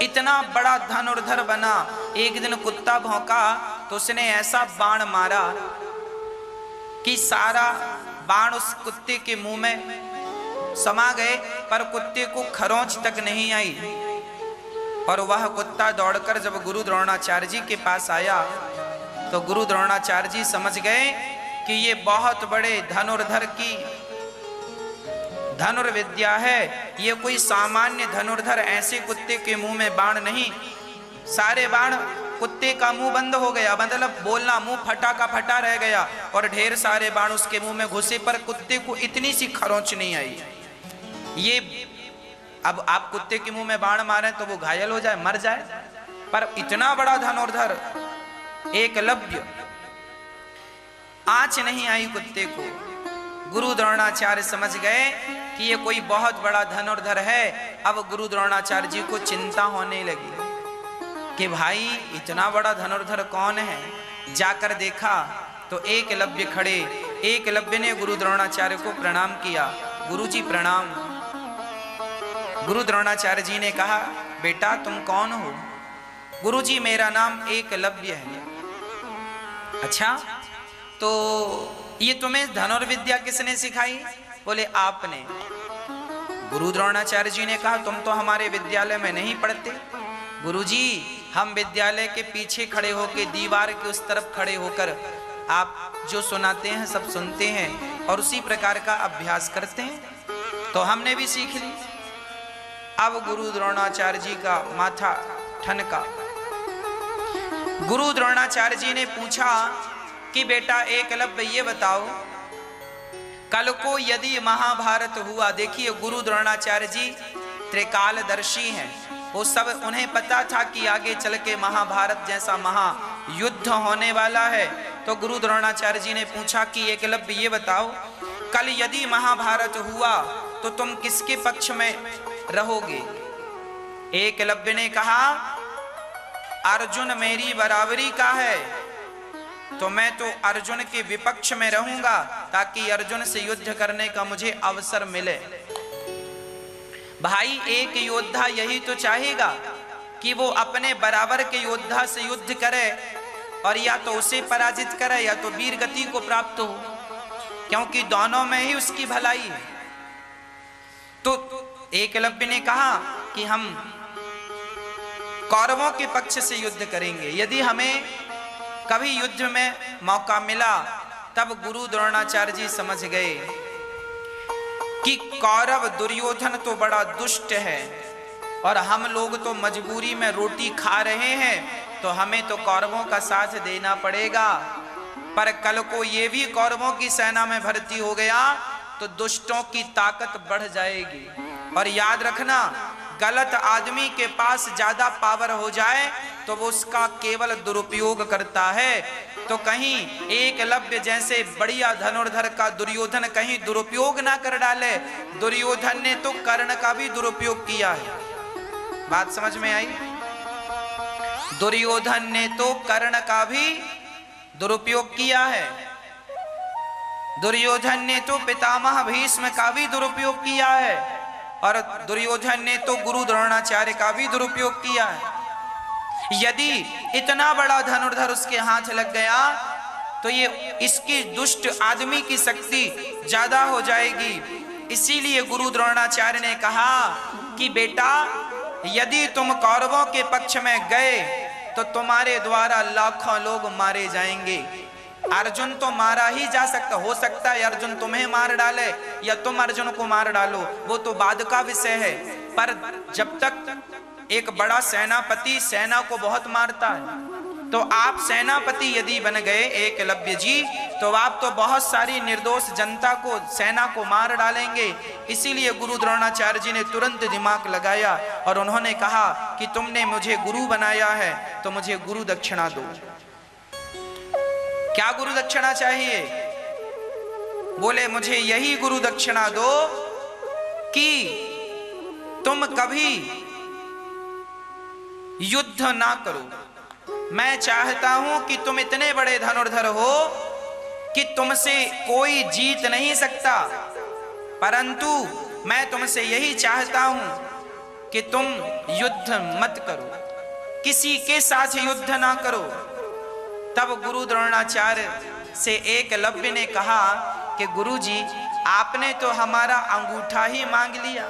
इतना बड़ा धनुर्धर बना। एक दिन कुत्ता भौंका तो उसने ऐसा बाण मारा कि सारा बाण उस कुत्ते के मुंह में समा गए, पर कुत्ते को खरोंच तक नहीं आई। और वह कुत्ता दौड़कर जब गुरु द्रोणाचार्य जी के पास आया तो गुरु द्रोणाचार्य जी समझ गए कि ये बहुत बड़े धनुर्धर की धनुर्विद्या है। ये कोई सामान्य धनुर्धर ऐसे कुत्ते के मुंह में बाण नहीं। सारे बाण, कुत्ते का मुंह बंद हो गया, मतलब बोलना, मुंह फटा का फटा रह गया, और ढेर सारे बाण उसके मुंह में घुसे, पर कुत्ते को इतनी सी खरोंच नहीं आई। ये अब आप कुत्ते के मुंह में बाण मारें तो वो घायल हो जाए, मर जाए, पर इतना बड़ा धनुर्धर एकलव्य, आंच नहीं आई कुत्ते को। गुरु द्रोणाचार्य समझ गए कि ये कोई बहुत बड़ा धनुर्धर है। अब गुरु द्रोणाचार्य जी को चिंता होने लगी कि भाई इतना बड़ा धनुर्धर कौन है। जाकर देखा तो एकलव्य खड़े। एकलव्य ने गुरु द्रोणाचार्य को प्रणाम किया। गुरुजी प्रणाम। गुरु द्रोणाचार्य जी ने कहा, बेटा तुम कौन हो? गुरुजी मेरा नाम एकलव्य है। अच्छा, तो ये तुम्हें धनुर्विद्या किसने सिखाई? बोले आपने। गुरु द्रोणाचार्य जी ने कहा, तुम तो हमारे विद्यालय में नहीं पढ़ते। गुरुजी हम विद्यालय के पीछे खड़े होकर, दीवार के उस तरफ खड़े होकर आप जो सुनाते हैं सब सुनते हैं और उसी प्रकार का अभ्यास करते हैं, तो हमने भी सीख ली। अब गुरु द्रोणाचार्य जी का माथा ठनका। गुरु द्रोणाचार्य जी ने पूछा कि बेटा एकलव्य ये बताओ, कल को यदि महाभारत हुआ, देखिए गुरु द्रोणाचार्य जी त्रिकालदर्शी हैं, वो सब उन्हें पता था कि आगे चल के महाभारत जैसा महायुद्ध होने वाला है। तो गुरु द्रोणाचार्य जी ने पूछा कि एकलव्य ये बताओ, कल यदि महाभारत हुआ तो तुम किसके पक्ष में रहोगे? एकलव्य ने कहा, अर्जुन मेरी बराबरी का है, तो मैं तो अर्जुन के विपक्ष में रहूंगा ताकि अर्जुन से युद्ध करने का मुझे अवसर मिले। भाई एक योद्धा यही तो चाहेगा कि वो अपने बराबर के योद्धा से युद्ध करे और या तो उसे पराजित करे या तो वीर गति को प्राप्त हो, क्योंकि दोनों में ही उसकी भलाई है। तो एकलव्य ने कहा कि हम कौरवों के पक्ष से युद्ध करेंगे। यदि हमें कभी युद्ध में मौका मिला, तब गुरु द्रोणाचार्य जी समझ गए कि कौरव दुर्योधन तो बड़ा दुष्ट है और हम लोग तो मजबूरी में रोटी खा रहे हैं, तो हमें तो कौरवों का साथ देना पड़ेगा। पर कल को ये भी कौरवों की सेना में भर्ती हो गया तो दुष्टों की ताकत बढ़ जाएगी। और याद रखना, गलत आदमी के पास ज्यादा पावर हो जाए तो वो उसका केवल दुरुपयोग करता है। तो कहीं एकलव्य जैसे बढ़िया धनुर्धर का दुर्योधन कहीं दुरुपयोग ना कर डाले। दुर्योधन ने तो कर्ण का भी दुरुपयोग किया है। बात समझ में आई? दुर्योधन ने तो कर्ण का भी दुरुपयोग किया है। दुर्योधन ने तो पितामह भीष्म का भी दुरुपयोग किया है और दुर्योधन ने तो गुरु द्रोणाचार्य का भी दुरुपयोग किया है। यदि इतना बड़ा धनुर्धर उसके हाथ लग गया तो ये इसकी दुष्ट आदमी की शक्ति ज्यादा हो जाएगी इसीलिए गुरु द्रोणाचार्य ने कहा कि बेटा, यदि तुम कौरवों के पक्ष में गए तो तुम्हारे द्वारा लाखों लोग मारे जाएंगे। अर्जुन तो मारा ही जा सकता, हो सकता है अर्जुन तुम्हें मार डाले या तुम अर्जुन को मार डालो, वो तो बाद का विषय है। पर जब तक एक बड़ा सेनापति सेना को बहुत मारता है, तो आप सेनापति यदि बन गए एकलव्य जी, तो आप तो बहुत सारी निर्दोष जनता को, सेना को मार डालेंगे। इसीलिए गुरु द्रोणाचार्य जी ने तुरंत दिमाग लगाया और उन्होंने कहा कि तुमने मुझे गुरु बनाया है तो मुझे गुरु दक्षिणा दो। क्या गुरु दक्षिणा चाहिए? बोले मुझे यही गुरु दक्षिणा दो कि तुम कभी युद्ध ना करो। मैं चाहता हूं कि तुम इतने बड़े धनुर्धर हो कि तुमसे कोई जीत नहीं सकता, परंतु मैं तुमसे यही चाहता हूं कि तुम युद्ध मत करो, किसी के साथ युद्ध ना करो। तब गुरु द्रोणाचार्य से एकलव्य ने कहा कि गुरुजी, आपने तो हमारा अंगूठा ही मांग लिया।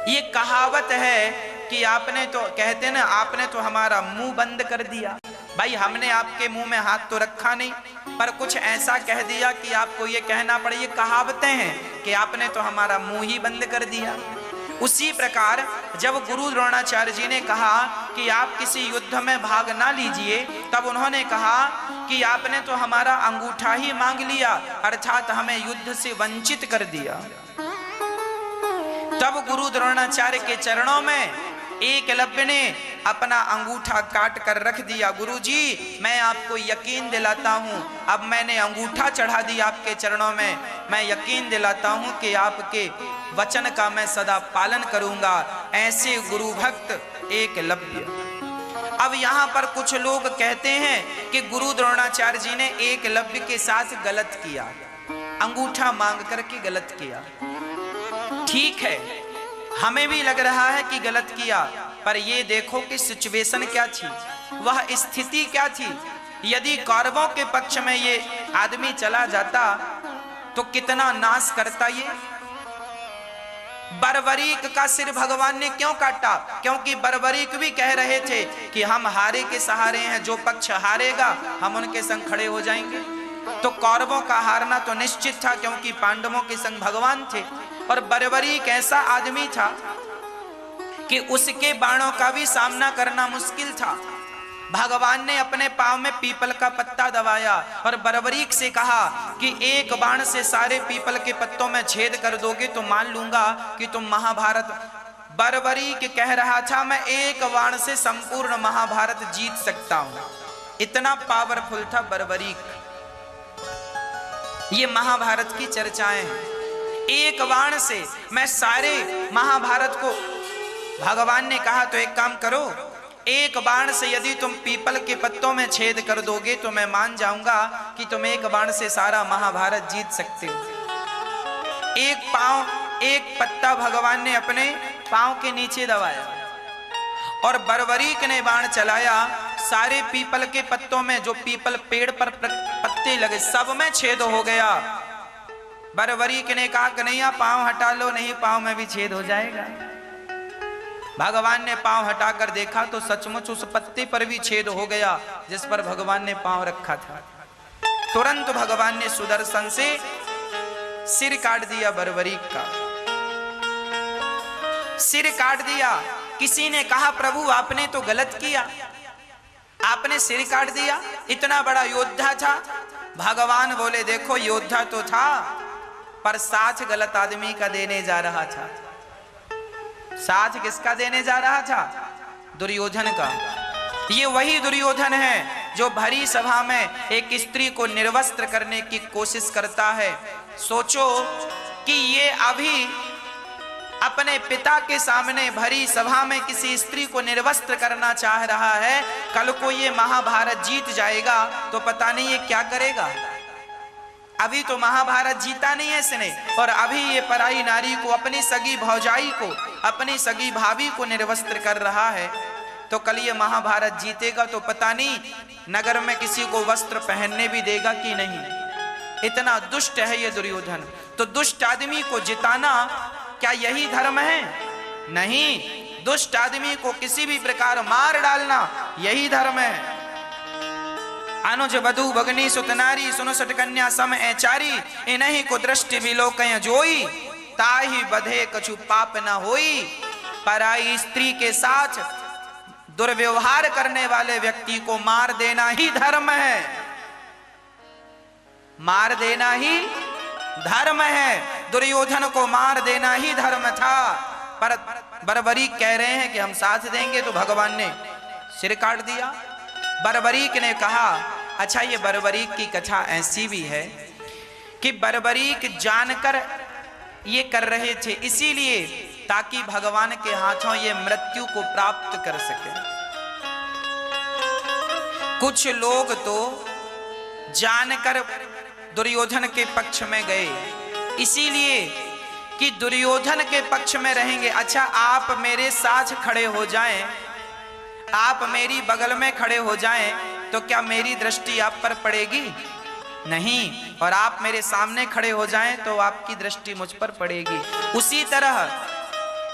ये कहावत है कि आपने तो, कहते ना, आपने तो हमारा मुंह बंद कर दिया। भाई, हमने आपके मुंह में हाथ तो रखा नहीं, पर कुछ ऐसा कह दिया कि आपको ये कहना पड़े। ये कहावतें हैं कि आपने तो हमारा मुंह ही बंद कर दिया। उसी प्रकार जब गुरु द्रोणाचार्य जी ने कहा कि आप किसी युद्ध में भाग ना लीजिए, तब उन्होंने कहा कि आपने तो हमारा अंगूठा ही मांग लिया, अर्थात हमें युद्ध से वंचित कर दिया। तब गुरु द्रोणाचार्य के चरणों में एकलव्य ने अपना अंगूठा काट कर रख दिया। गुरुजी, मैं आपको यकीन दिलाता हूं, अब मैंने अंगूठा चढ़ा दिया आपके चरणों में, मैं यकीन दिलाता हूं कि आपके वचन का मैं सदा पालन करूंगा। ऐसे गुरु भक्त एकलव्य। अब यहाँ पर कुछ लोग कहते हैं कि गुरु द्रोणाचार्य जी ने एकलव्य के साथ गलत किया, अंगूठा मांग करके गलत किया। ठीक है, हमें भी लग रहा है कि गलत किया, पर ये देखो कि सिचुएशन क्या थी, वह स्थिति क्या थी। यदि कौरवों के पक्ष में ये आदमी चला जाता तो कितना नाश करता ये। बर्बरीक का सिर भगवान ने क्यों काटा? क्योंकि बर्बरीक भी कह रहे थे कि हम हारे के सहारे हैं, जो पक्ष हारेगा हम उनके संग खड़े हो जाएंगे। तो कौरवों का हारना तो निश्चित था, क्योंकि पांडवों के संग भगवान थे। और बर्बरीक ऐसा आदमी था कि उसके बाणों का भी सामना करना मुश्किल था। भगवान ने अपने पांव में पीपल का पत्ता दबाया और बर्बरीक से कहा कि एक बाण से सारे पीपल के पत्तों में छेद कर दोगे तो मान लूंगा कि तुम महाभारत। बर्बरीक कह रहा था, मैं एक बाण से संपूर्ण महाभारत जीत सकता हूं। इतना पावरफुल था बर्बरीक। ये महाभारत की चर्चाएं हैं। एक बाण से मैं सारे महाभारत को, भगवान ने कहा तो एक काम करो, एक बाण से यदि तुम पीपल के पत्तों में छेद कर दोगे तो मैं मान जाऊंगा कि तुम एक बाण से सारा महाभारत जीत सकते हो। एक पांव, एक पत्ता भगवान ने अपने पांव के नीचे दबाया और बर्बरीक ने बाण चलाया। सारे पीपल के पत्तों में, जो पीपल पेड़ पर पत्ते लगे, सब में छेद हो गया। बर्बरीक ने कहा, कन्हैया पांव हटा लो, नहीं पांव में भी छेद हो जाएगा। भगवान ने पांव हटाकर देखा तो सचमुच उस पत्ते पर भी छेद हो गया जिस पर भगवान ने पांव रखा था। तुरंत भगवान ने सुदर्शन से सिर काट दिया, बर्बरीक का सिर काट दिया। किसी ने कहा, प्रभु आपने तो गलत किया, आपने सिर काट दिया, इतना बड़ा योद्धा था। भगवान बोले, देखो योद्धा तो था, पर साथ गलत आदमी का देने जा रहा था। साथ किसका देने जा रहा था? दुर्योधन का। ये वही दुर्योधन है जो भरी सभा में एक स्त्री को निर्वस्त्र करने की कोशिश करता है। सोचो कि ये अभी अपने पिता के सामने भरी सभा में किसी स्त्री को निर्वस्त्र करना चाह रहा है। कल को ये महाभारत जीत जाएगा तो पता नहीं ये क्या करेगा। अभी तो महाभारत जीता नहीं है इसने, और अभी ये पराई नारी को, अपनी सगी भौजाई को, अपनी सगी भाभी को निर्वस्त्र कर रहा है। तो कल ये महाभारत जीतेगा तो पता नहीं नगर में किसी को वस्त्र पहनने भी देगा कि नहीं। इतना दुष्ट है ये दुर्योधन। तो दुष्ट आदमी को जिताना क्या यही धर्म है? नहीं, दुष्ट आदमी को किसी भी प्रकार मार डालना यही धर्म है। अनुज बधु भगनी सुतनारी सुनो सटकन्या सम ऐचारी, इन्हीं को दृष्टि विलोकय जोई, ताहि बधे कछु पाप न होई। पराई स्त्री के साथ दुर्व्यवहार करने वाले व्यक्ति को मार देना ही धर्म है, मार देना ही धर्म है। दुर्योधन को मार देना ही धर्म था। पर बर्बरीक कह रहे हैं कि हम साथ देंगे, तो भगवान ने सिर काट दिया। बर्बरीक ने कहा, अच्छा ये बर्बरीक की कथा ऐसी भी है कि बर्बरीक जानकर ये कर रहे थे, इसीलिए ताकि भगवान के हाथों ये मृत्यु को प्राप्त कर सके। कुछ लोग तो जानकर दुर्योधन के पक्ष में गए, इसीलिए कि दुर्योधन के पक्ष में रहेंगे। अच्छा, आप मेरे साथ खड़े हो जाएं, आप मेरी बगल में खड़े हो जाएं, तो क्या मेरी दृष्टि आप पर पड़ेगी? नहीं। और आप मेरे सामने खड़े हो जाएं तो आपकी दृष्टि मुझ पर पड़ेगी। उसी तरह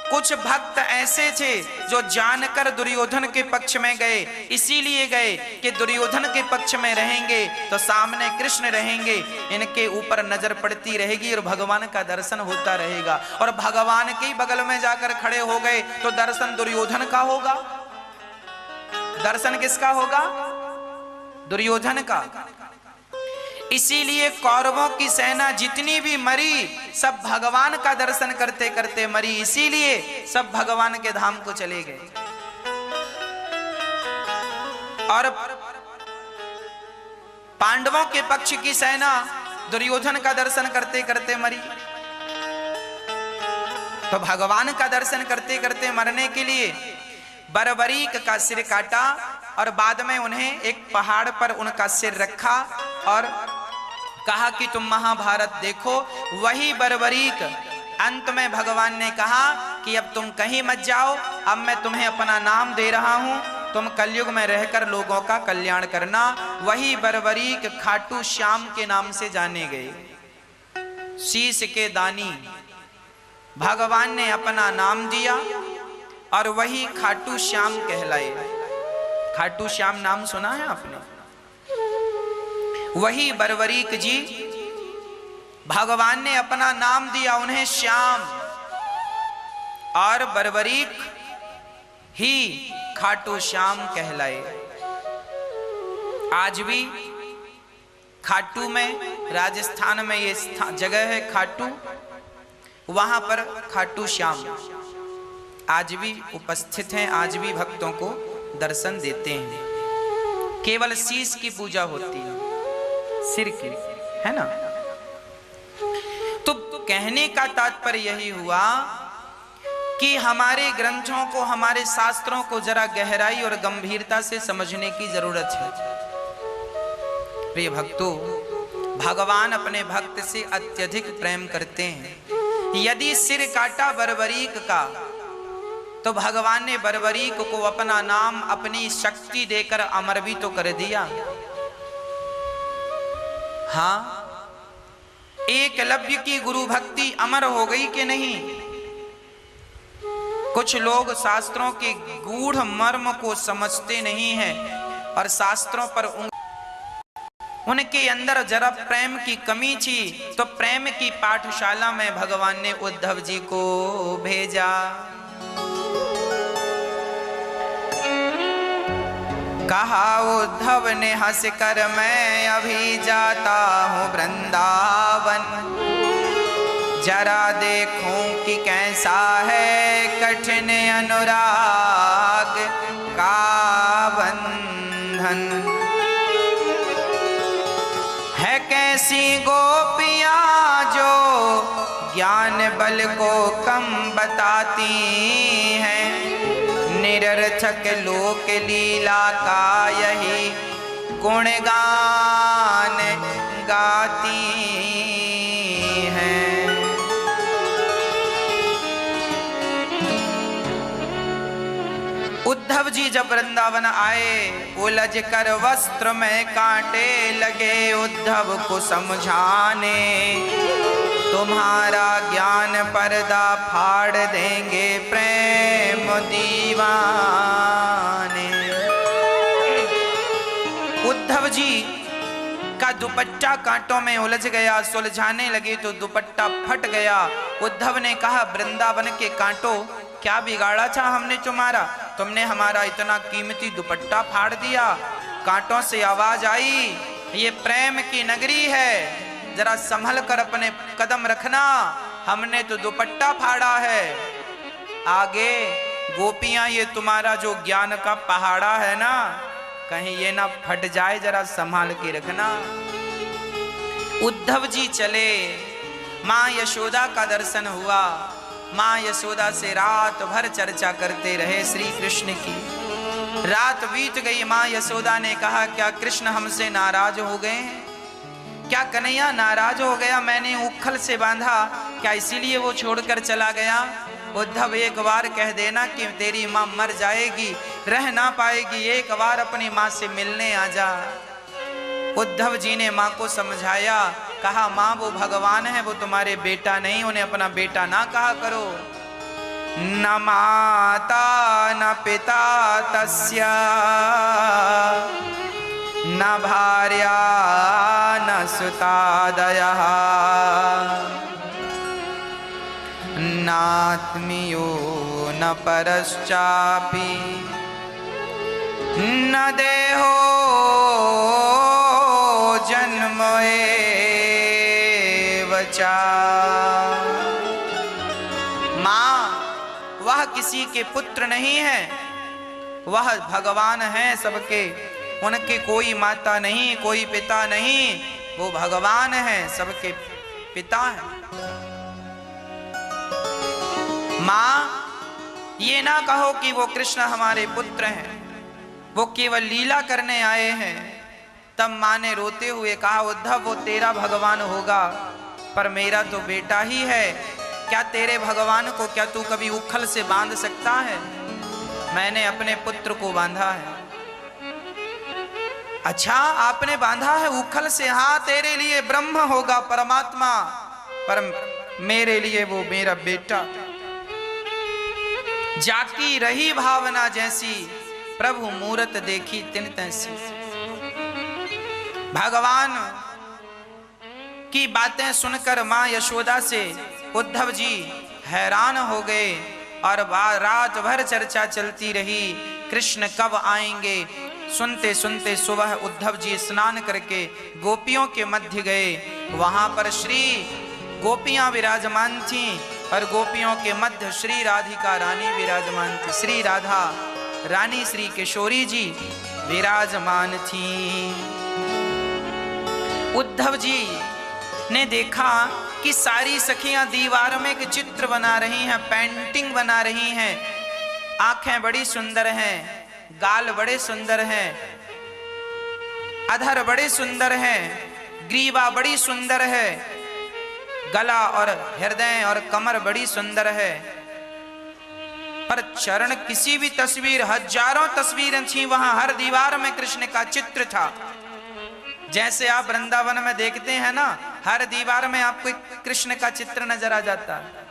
कुछ भक्त ऐसे थे जो जानकर दुर्योधन के पक्ष में गए, इसीलिए गए कि दुर्योधन के पक्ष में रहेंगे तो सामने कृष्ण रहेंगे, इनके ऊपर नजर पड़ती रहेगी और भगवान का दर्शन होता रहेगा। और भगवान के बगल में जाकर खड़े हो गए तो दर्शन दुर्योधन का होगा। दर्शन किसका होगा? दुर्योधन का। इसीलिए कौरवों की सेना जितनी भी मरी, सब भगवान का दर्शन करते करते मरी, इसीलिए सब भगवान के धाम को चले गए। और पांडवों के पक्ष की सेना दुर्योधन का दर्शन करते करते मरी। तो भगवान का दर्शन करते करते मरने के लिए बर्बरीक का सिर काटा और बाद में उन्हें एक पहाड़ पर उनका सिर रखा और कहा कि तुम महाभारत देखो। वही बर्बरीक अंत में भगवान ने कहा कि अब तुम कहीं मत जाओ, अब मैं तुम्हें अपना नाम दे रहा हूं, तुम कलयुग में रहकर लोगों का कल्याण करना। वही बर्बरीक खाटू श्याम के नाम से जाने गए। शीश के दानी भगवान ने अपना नाम दिया और वही खाटू श्याम कहलाए। खाटू श्याम नाम सुना है आपने? वही बर्बरीक जी, भगवान ने अपना नाम दिया उन्हें श्याम, और बर्बरीक ही खाटू श्याम कहलाए। आज भी खाटू में, राजस्थान में ये जगह है खाटू, वहां पर खाटू श्याम आज भी उपस्थित हैं, आज भी भक्तों को दर्शन देते हैं। केवल शीश की पूजा होती है, सिर की, है ना। तो कहने का तात्पर्य यही हुआ कि हमारे ग्रंथों को, हमारे शास्त्रों को जरा गहराई और गंभीरता से समझने की जरूरत है। प्रिय भक्तों, भगवान अपने भक्त से अत्यधिक प्रेम करते हैं। यदि सिर काटा बर्बरीक का, तो भगवान ने बर्बरीक को अपना नाम, अपनी शक्ति देकर अमर भी तो कर दिया। हाँ, एकलव्य की गुरु भक्ति अमर हो गई कि नहीं? कुछ लोग शास्त्रों के गूढ़ मर्म को समझते नहीं हैं और शास्त्रों पर उनके अंदर जरा प्रेम की कमी थी, तो प्रेम की पाठशाला में भगवान ने उद्धव जी को भेजा। कहा उद्धव ने हंस कर, मैं अभी जाता हूँ वृंदावन, जरा देखूं कि कैसा है कठिन अनुराग का बंधन, है कैसी गोपियां जो ज्ञान बल को कम बताती हैं, निरर्थक लोक लीला का यही गुणगान गाती हैं। उद्धव उद्धव जी जब वृंदावन आए, उलझ कर वस्त्र में कांटे लगे उद्धव को समझाने, तुम्हारा ज्ञान पर्दा फाड़ देंगे प्रेम दीवाने। उद्धव जी का दुपट्टा कांटों में उलझ गया, सुलझाने लगे तो दुपट्टा फट गया। उद्धव ने कहा, वृंदावन के कांटों, क्या बिगाड़ा था हमने तुम्हारा? तुमने हमारा इतना कीमती दुपट्टा फाड़ दिया। कांटों से आवाज आई, ये प्रेम की नगरी है, जरा संभल कर अपने कदम रखना, हमने तो दुपट्टा फाड़ा है। आगे गोपियां, ये तुम्हारा जो ज्ञान का पहाड़ा है ना, कहीं ये ना फट जाए, जरा संभाल के रखना। उद्धव जी चले, मां यशोदा का दर्शन हुआ। मां यशोदा से रात भर चर्चा करते रहे श्री कृष्ण की। रात बीत गई, मां यशोदा ने कहा, क्या कृष्ण हमसे नाराज हो गए हैं? क्या कन्हैया नाराज हो गया? मैंने उखल से बांधा, क्या इसीलिए वो छोड़कर चला गया? उद्धव, एक बार कह देना कि तेरी मां मर जाएगी, रह ना पाएगी, एक बार अपनी मां से मिलने आ जा। उद्धव जी ने मां को समझाया, कहा, मां वो भगवान है, वो तुम्हारे बेटा नहीं, उन्हें अपना बेटा ना कहा करो। न माता न पिता तस्या, न भार्या न सुतादयः, नात्मीयो न परश्चापि, न देहो जन्म एव च। मां वह किसी के पुत्र नहीं है, वह भगवान है सबके, उनके कोई माता नहीं, कोई पिता नहीं, वो भगवान है, सबके पिता है। मां, ये ना कहो कि वो कृष्ण हमारे पुत्र हैं, वो केवल लीला करने आए हैं। तब मां ने रोते हुए कहा, उद्धव वो तेरा भगवान होगा, पर मेरा तो बेटा ही है। क्या तेरे भगवान को क्या तू कभी उखल से बांध सकता है? मैंने अपने पुत्र को बांधा है। अच्छा, आपने बांधा है उखल से? हाँ, तेरे लिए ब्रह्म होगा, परमात्मा, पर मेरे लिए वो मेरा बेटा। जाकी रही भावना जैसी, प्रभु मूरत देखी तिन तैसी। भगवान की बातें सुनकर मां यशोदा से उद्धव जी हैरान हो गए और रात भर चर्चा चलती रही, कृष्ण कब आएंगे। सुनते सुनते सुबह उद्धव जी स्नान करके गोपियों के मध्य गए। वहां पर श्री गोपियां विराजमान थीं और गोपियों के मध्य श्री राधिका रानी विराजमान थी। श्री राधा रानी श्री किशोरी जी विराजमान थी। उद्धव जी ने देखा कि सारी सखियां दीवार में एक चित्र बना रही हैं, पेंटिंग बना रही हैं। आंखें बड़ी सुंदर हैं, गाल बड़े सुंदर हैं, अधर बड़े सुंदर हैं, ग्रीवा बड़ी सुंदर है, गला और हृदय और कमर बड़ी सुंदर है, पर चरण किसी भी तस्वीर, हजारों तस्वीरें थी वहां, हर दीवार में कृष्ण का चित्र था। जैसे आप वृंदावन में देखते हैं ना, हर दीवार में आपको कृष्ण का चित्र नजर आ जाता है।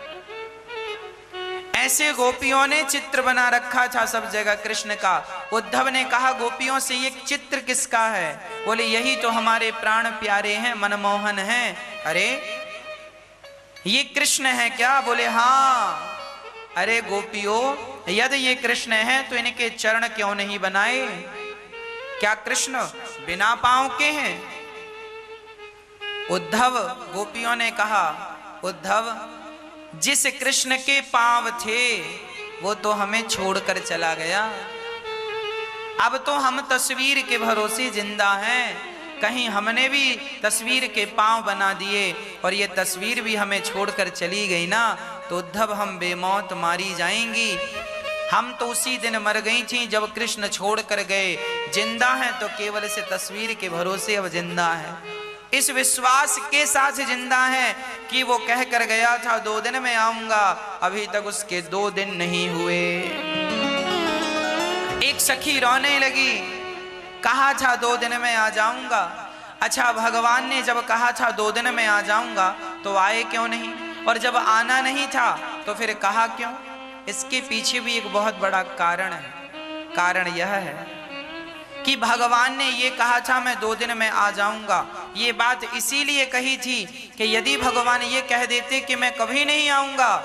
ऐसे गोपियों ने चित्र बना रखा था सब जगह कृष्ण का। उद्धव ने कहा गोपियों से, ये चित्र किसका है? बोले यही तो हमारे प्राण प्यारे हैं, मनमोहन हैं। अरे ये कृष्ण है क्या? बोले हाँ। अरे गोपियों, यदि ये कृष्ण है तो इनके चरण क्यों नहीं बनाए? क्या कृष्ण बिना पांव के हैं? उद्धव, गोपियों ने कहा उद्धव, जिस कृष्ण के पांव थे वो तो हमें छोड़कर चला गया। अब तो हम तस्वीर के भरोसे जिंदा हैं। कहीं हमने भी तस्वीर के पांव बना दिए और ये तस्वीर भी हमें छोड़कर चली गई ना, तो उद्धव हम बेमौत मारी जाएंगी। हम तो उसी दिन मर गई थी जब कृष्ण छोड़ कर गए। जिंदा हैं तो केवल इस तस्वीर के भरोसे अब जिंदा है, इस विश्वास के साथ जिंदा है कि वो कह कर गया था 2 दिन में आऊंगा, अभी तक उसके 2 दिन नहीं हुए। सखी रोने लगी, कहा था 2 दिन में आ जाऊंगा। अच्छा, भगवान ने जब कहा था 2 दिन में आ जाऊंगा तो आए क्यों नहीं, और जब आना नहीं था तो फिर कहा क्यों? इसके पीछे भी एक बहुत बड़ा कारण है। कारण यह है कि भगवान ने ये कहा था मैं 2 दिन में आ जाऊंगा, ये बात इसीलिए कही थी कि यदि भगवान ये कह देते कि मैं कभी नहीं आऊंगा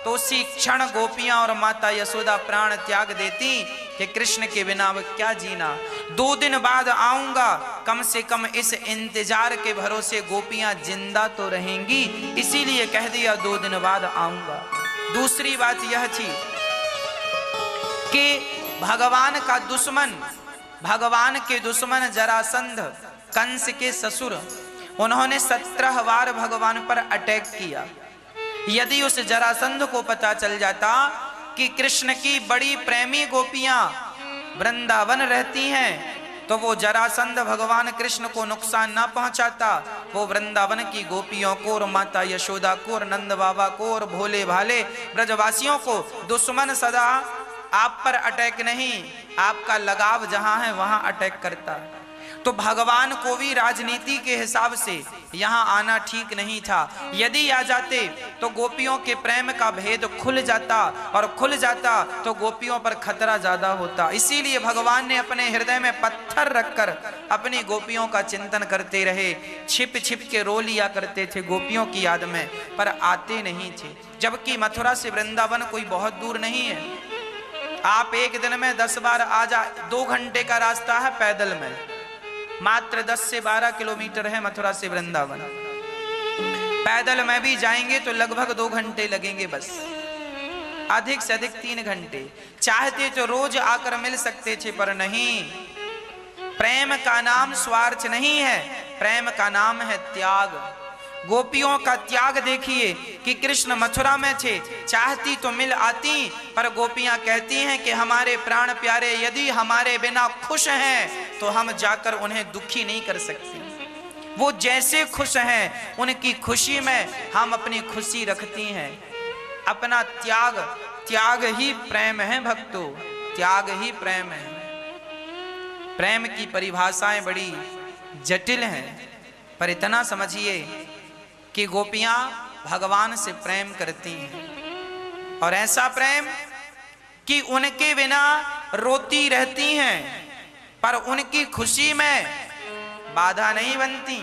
तो उसी क्षण गोपियां और माता यशोदा प्राण त्याग देती कि कृष्ण के बिना अब क्या जीना। 2 दिन बाद आऊंगा, कम से कम इस इंतजार के भरोसे गोपियां जिंदा तो रहेंगी, इसीलिए कह दिया 2 दिन बाद आऊंगा। दूसरी बात यह थी कि भगवान का दुश्मन, भगवान के दुश्मन जरासंध, कंस के ससुर, उन्होंने 17 बार भगवान पर अटैक किया। यदि उस जरासंध को पता चल जाता कि कृष्ण की बड़ी प्रेमी गोपियां वृंदावन रहती हैं तो वो जरासंध भगवान कृष्ण को नुकसान ना पहुंचाता, वो वृंदावन की गोपियों को और माता यशोदा को और नंद बाबा को और भोले भाले ब्रजवासियों को। दुश्मन सदा आप पर अटैक नहीं, आपका लगाव जहां है वहां अटैक करता है। तो भगवान को भी राजनीति के हिसाब से यहाँ आना ठीक नहीं था। यदि आ जाते तो गोपियों के प्रेम का भेद खुल जाता, और खुल जाता तो गोपियों पर खतरा ज्यादा होता। इसीलिए भगवान ने अपने हृदय में पत्थर रखकर अपनी गोपियों का चिंतन करते रहे, छिप छिप के रो लिया करते थे गोपियों की याद में, पर आते नहीं थे। जबकि मथुरा से वृंदावन कोई बहुत दूर नहीं है, आप एक दिन में 10 बार आ जा। 2 घंटे का रास्ता है पैदल में, मात्र 10 से 12 किलोमीटर है मथुरा से वृंदावन। पैदल में भी जाएंगे तो लगभग 2 घंटे लगेंगे, बस अधिक से अधिक 3 घंटे। चाहते तो रोज आकर मिल सकते थे, पर नहीं। प्रेम का नाम स्वार्थ नहीं है, प्रेम का नाम है त्याग। गोपियों का त्याग देखिए कि कृष्ण मथुरा में थे, चाहती तो मिल आती, पर गोपियां कहती हैं कि हमारे प्राण प्यारे यदि हमारे बिना खुश हैं तो हम जाकर उन्हें दुखी नहीं कर सकते। वो जैसे खुश हैं उनकी खुशी में हम अपनी खुशी रखती हैं। अपना त्याग, त्याग ही प्रेम है भक्तों, त्याग ही प्रेम है। प्रेम की परिभाषाएं बड़ी जटिल हैं, पर इतना समझिए कि गोपियां भगवान से प्रेम करती हैं, और ऐसा प्रेम कि उनके बिना रोती रहती हैं, पर उनकी खुशी में बाधा नहीं बनती।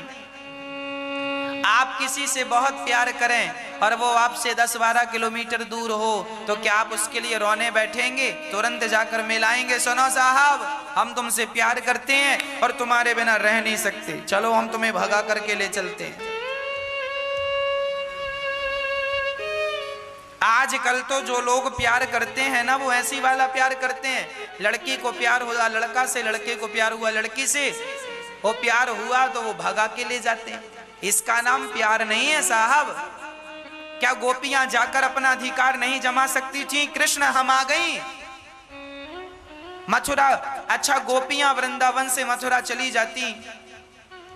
आप किसी से बहुत प्यार करें और वो आपसे 10-12 किलोमीटर दूर हो तो क्या आप उसके लिए रोने बैठेंगे? तुरंत जाकर मिलाएंगे, सुनो साहब हम तुमसे प्यार करते हैं और तुम्हारे बिना रह नहीं सकते, चलो हम तुम्हें भगा करके ले चलते हैं। आजकल तो जो लोग प्यार करते हैं ना, वो ऐसी वाला प्यार करते हैं। लड़की को प्यार हुआ लड़का से, लड़के को प्यार हुआ लड़की से, वो प्यार हुआ तो वो भगा के ले जाते हैं। इसका नाम प्यार नहीं है साहब। क्या गोपियां जाकर अपना अधिकार नहीं जमा सकती थी? कृष्ण हम आ गई मथुरा। अच्छा, गोपियां वृंदावन से मथुरा चली जाती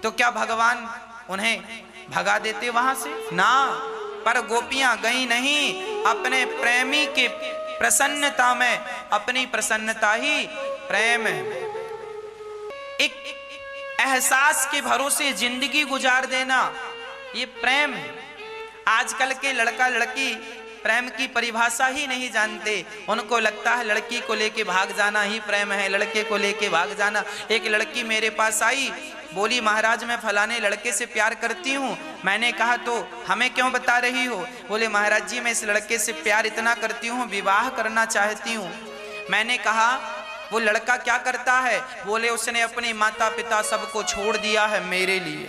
तो क्या भगवान उन्हें भगा देते वहां से? ना, पर गोपियां गई नहीं। अपने प्रेमी के प्रसन्नता में अपनी प्रसन्नता ही प्रेम है। एक एहसास के भरोसे जिंदगी गुजार देना, ये प्रेम है। आजकल के लड़का लड़की प्रेम की परिभाषा ही नहीं जानते। उनको लगता है लड़की को लेके भाग जाना ही प्रेम है, लड़के को लेके भाग जाना। एक लड़की मेरे पास आई, बोली महाराज मैं फलाने लड़के से प्यार करती हूँ। मैंने कहा तो हमें क्यों बता रही हो? बोले महाराज जी मैं इस लड़के से प्यार इतना करती हूँ, विवाह करना चाहती हूँ। मैंने कहा वो लड़का क्या करता है? बोले उसने अपनी माता पिता सबको छोड़ दिया है मेरे लिए।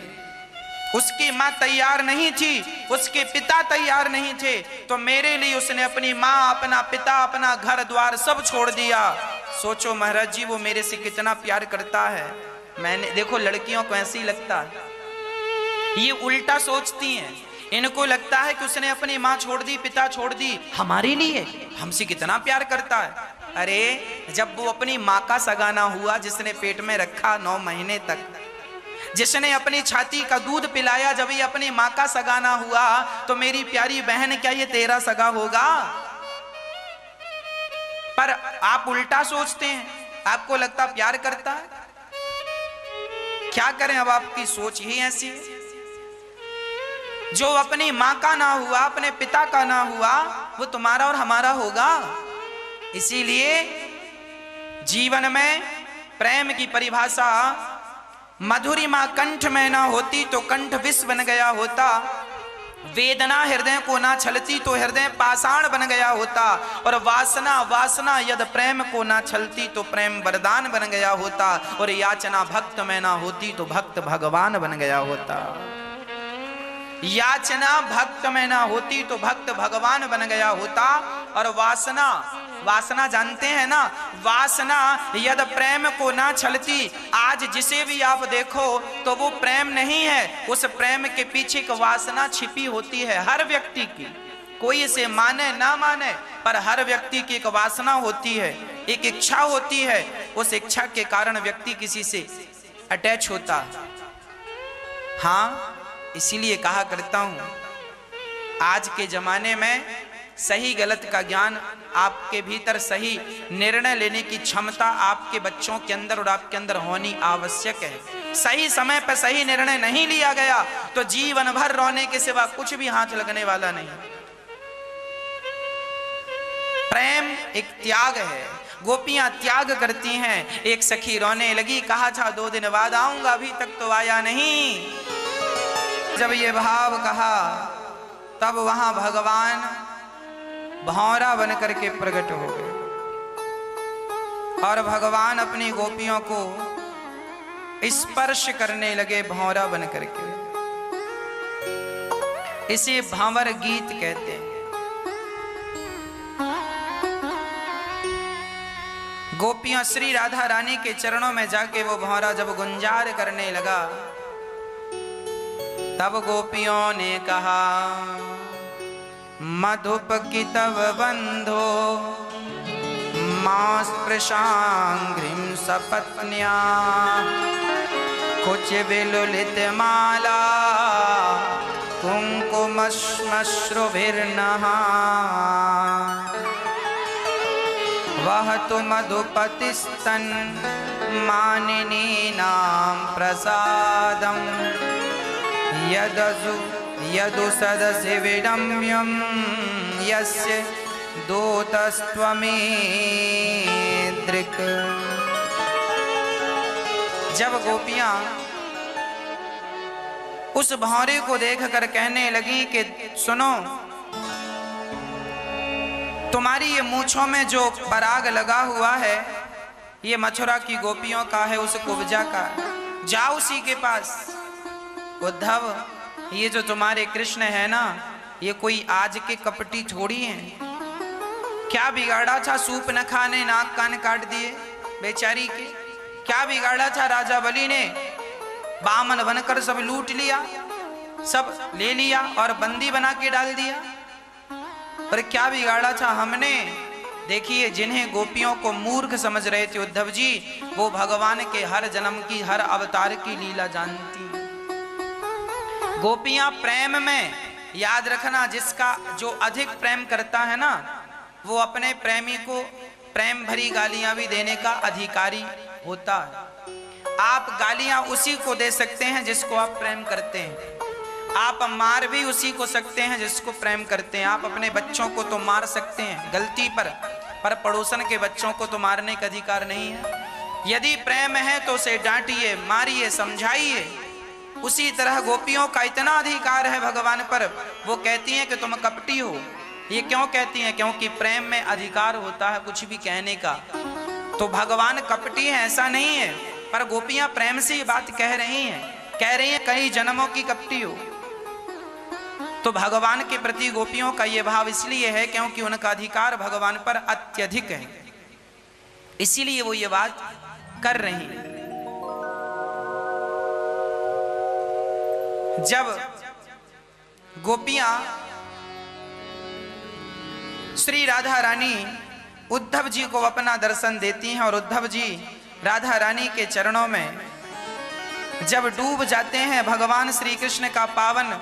उसकी माँ तैयार नहीं थी, उसके पिता तैयार नहीं थे, तो मेरे लिए उसने अपनी माँ, अपना पिता, अपना घर द्वार सब छोड़ दिया। सोचो महाराज जी वो मेरे से कितना प्यार करता है। मैंने देखो लड़कियों को ऐसे ही लगता है, ये उल्टा सोचती हैं। इनको लगता है कि उसने अपनी माँ छोड़ दी, पिता छोड़ दी हमारे लिए, हमसे कितना प्यार करता है। अरे जब वो अपनी माँ का सगाना हुआ, जिसने पेट में रखा 9 महीने तक, जिसने अपनी छाती का दूध पिलाया, जब ये अपनी माँ का सगाना हुआ तो मेरी प्यारी बहन क्या ये तेरा सगा होगा? पर आप उल्टा सोचते हैं। आपको लगता प्यार करता है? क्या करें, अब आपकी सोच ही ऐसी है। जो अपनी मां का ना हुआ, अपने पिता का ना हुआ, वो तुम्हारा और हमारा होगा। इसीलिए जीवन में प्रेम की परिभाषा, मधुरिमा कंठ में ना होती तो कंठ विष बन गया होता, वेदना हृदय को ना छलती तो हृदय पाषाण बन गया होता, और वासना यदि प्रेम को ना छलती तो प्रेम वरदान बन गया होता, और याचना भक्त में ना होती तो भक्त भगवान बन गया होता। याचना भक्त में ना होती तो भक्त भगवान बन गया होता। और वासना जानते हैं ना, वासना यदि प्रेम को ना छलती, आज जिसे भी आप देखो तो वो प्रेम नहीं है, उस प्रेम के पीछे एक वासना छिपी होती है हर व्यक्ति की। कोई इसे माने ना माने, पर हर व्यक्ति की एक वासना होती है, एक इच्छा होती है। उस इच्छा के कारण व्यक्ति किसी से अटैच होता। हाँ, इसीलिए कहा करता हूं, आज के जमाने में सही गलत का ज्ञान, आपके भीतर सही निर्णय लेने की क्षमता आपके बच्चों के अंदर और आपके अंदर होनी आवश्यक है। सही समय पर सही निर्णय नहीं लिया गया तो जीवन भर रोने के सिवा कुछ भी हाथ लगने वाला नहीं। प्रेम एक त्याग है, गोपियां त्याग करती हैं। एक सखी रोने लगी, कहा था 2 दिन बाद आऊंगा, अभी तक तो आया नहीं। जब ये भाव कहा तब वहां भगवान भौरा बनकर के प्रकट हो गए, और भगवान अपनी गोपियों को स्पर्श करने लगे भौरा बनकर के। इसे भांवर गीत कहते हैं। गोपियां श्री राधा रानी के चरणों में जाके वो भौरा जब गुंजार करने लगा, तब गोपियों ने कहा, मधुप की तव बंधो मां स्पृशांघ्रिं सपत्न्या, कुछ विलुलित माला कुंकुमश्मश्रुभिर्नः, वह तो मधुपतिस्तन मानिनीनां प्रसादम, यदु सदसि विडम्यं यस्य दूतस्त्वमेदृक्। जब गोपियां उस भौरे को देखकर कहने लगी कि सुनो, तुम्हारी ये मूंछों में जो पराग लगा हुआ है, ये मथुरा की गोपियों का है, उस कुब्जा का, जाओ उसी के पास। उद्धव, ये जो तुम्हारे कृष्ण है ना, ये कोई आज के कपटी थोड़ी हैं। क्या बिगाड़ा था सूप न खाने, नाक कान काट दिए बेचारी के? क्या बिगाड़ा था राजा बलि ने? बामन बनकर सब लूट लिया, सब ले लिया और बंदी बना के डाल दिया। पर क्या बिगाड़ा था हमने? देखिए, जिन्हें गोपियों को मूर्ख समझ रहे थे उद्धव जी, वो भगवान के हर जन्म की, हर अवतार की लीला जानती। गोपियां प्रेम में, याद रखना, जिसका जो अधिक प्रेम करता है ना, वो अपने प्रेमी को प्रेम भरी गालियां भी देने का अधिकारी होता है। आप गालियां उसी को दे सकते हैं जिसको आप प्रेम करते हैं, आप मार भी उसी को सकते हैं जिसको प्रेम करते हैं। आप अपने बच्चों को तो मार सकते हैं गलती पर पड़ोसन के बच्चों को तो मारने का अधिकार नहीं है। यदि प्रेम है तो उसे डांटिए, मारिए, समझाइए। उसी तरह गोपियों का इतना अधिकार है भगवान पर, वो कहती हैं कि तुम कपटी हो। ये क्यों कहती हैं? क्योंकि प्रेम में अधिकार होता है कुछ भी कहने का। तो भगवान कपटी है ऐसा नहीं है, पर गोपियां प्रेम से ये बात कह रही हैं कई जन्मों की कपटी हो। तो भगवान के प्रति गोपियों का ये भाव इसलिए है क्योंकि उनका अधिकार भगवान पर अत्यधिक है, इसीलिए वो ये बात कर रही हैं। जब गोपियां श्री राधा रानी उद्धव जी को अपना दर्शन देती हैं और उद्धव जी राधा रानी के चरणों में जब डूब जाते हैं, भगवान श्री कृष्ण का पावन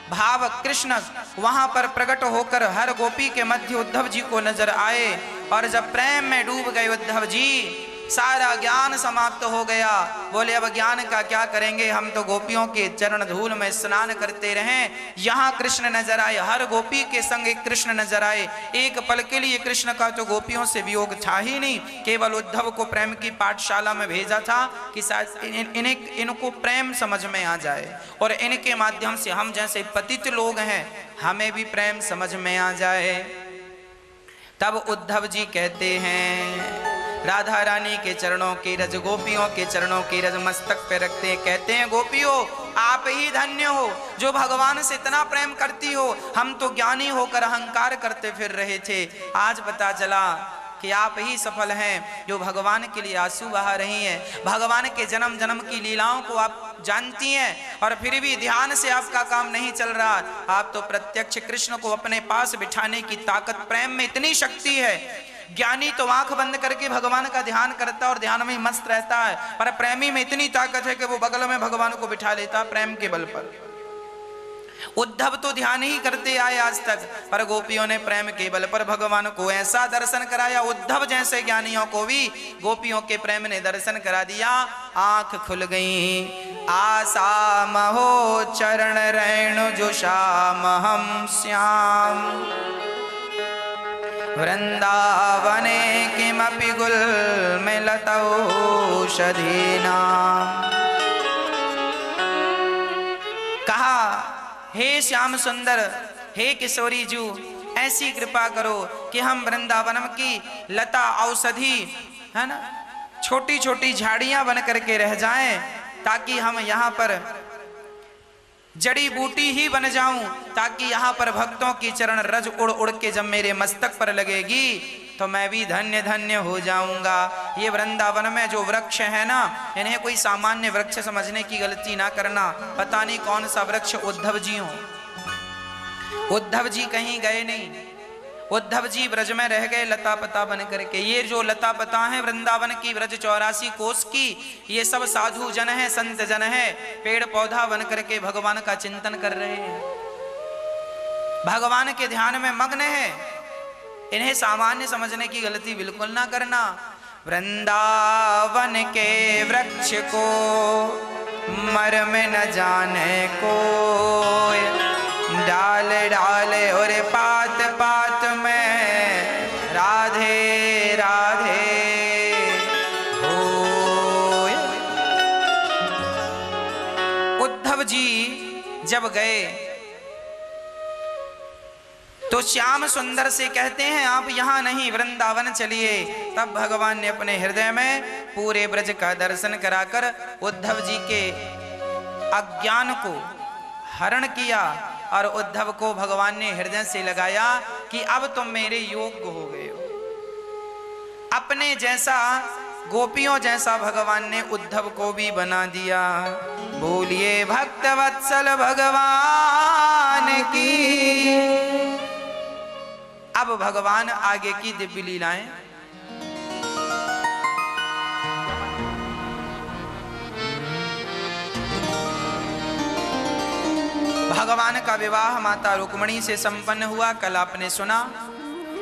भाव कृष्ण वहां पर प्रकट होकर हर गोपी के मध्य उद्धव जी को नजर आए। और जब प्रेम में डूब गए उद्धव जी, सारा ज्ञान समाप्त हो गया। बोले अब ज्ञान का क्या करेंगे, हम तो गोपियों के चरण धूल में स्नान करते रहें। यहाँ कृष्ण नजर आए, हर गोपी के संग एक कृष्ण नजर आए। एक पल के लिए कृष्ण का तो गोपियों से वियोग था ही नहीं, केवल उद्धव को प्रेम की पाठशाला में भेजा था कि शायद इनको प्रेम समझ में आ जाए और इनके माध्यम से हम जैसे पतित लोग हैं हमें भी प्रेम समझ में आ जाए। तब उद्धव जी कहते हैं, राधा रानी के चरणों की रज, गोपियों के चरणों की रज मस्तक पे रखते हैं, कहते हैं गोपियों आप ही धन्य हो जो भगवान से इतना प्रेम करती हो। हम तो ज्ञानी होकर अहंकार करते फिर रहे थे, आज पता चला कि आप ही सफल हैं जो भगवान के लिए आंसू बहा रही हैं। भगवान के जन्म जन्म की लीलाओं को आप जानती हैं और फिर भी ध्यान से आपका काम नहीं चल रहा। आप तो प्रत्यक्ष कृष्ण को अपने पास बिठाने की ताकत, प्रेम में इतनी शक्ति है। ज्ञानी तो आंख बंद करके भगवान का ध्यान करता और ध्यान में ही मस्त रहता है, पर प्रेमी में इतनी ताकत है कि वो बगल में भगवान को बिठा लेता प्रेम के बल पर। उद्धव तो ध्यान ही करते आए आज तक, पर गोपियों ने प्रेम के बल पर भगवान को ऐसा दर्शन कराया। उद्धव जैसे ज्ञानियों को भी गोपियों के प्रेम ने दर्शन करा दिया, आंख खुल गई। आशा महो चरण रेणु जो श्याम हम श्याम, वृंदावने किमपि गुल में लतौषधीना। कहा हे श्याम सुंदर, हे किशोरी जू, ऐसी कृपा करो कि हम वृंदावनम की लता औषधि है ना, छोटी छोटी झाड़ियां बन करके रह जाएं, ताकि हम यहाँ पर जड़ी बूटी ही बन जाऊं, ताकि यहाँ पर भक्तों की चरण रज उड़ उड़ के जब मेरे मस्तक पर लगेगी तो मैं भी धन्य धन्य हो जाऊंगा। ये वृंदावन में जो वृक्ष है ना, इन्हें कोई सामान्य वृक्ष समझने की गलती ना करना। पता नहीं कौन सा वृक्ष उद्धव जी हो। उद्धव जी कहीं गए नहीं, उद्धव जी ब्रज में रह गए लता पता बन करके। ये जो लता पता है वृंदावन की ब्रज 84 कोस की, ये सब साधु जन है, संत जन है, पेड़ पौधा बन करके भगवान का चिंतन कर रहे हैं, भगवान के ध्यान में मग्न है। इन्हें सामान्य समझने की गलती बिल्कुल ना करना। वृंदावन के वृक्ष को मर्म न जाने को, डाल डाल और पात पात में राधे राधे होय। उद्धव जी जब गए तो श्याम सुंदर से कहते हैं आप यहाँ नहीं वृंदावन चलिए। तब भगवान ने अपने हृदय में पूरे ब्रज का दर्शन कराकर उद्धव जी के अज्ञान को हरण किया और उद्धव को भगवान ने हृदय से लगाया कि अब तुम मेरे योग्य हो गए हो। अपने जैसा, गोपियों जैसा भगवान ने उद्धव को भी बना दिया। बोलिए भक्त वत्सल भगवान की। अब भगवान आगे की दिव्य लीलाएं भगवान का विवाह माता रुक्मिणी से संपन्न हुआ। कल आपने सुना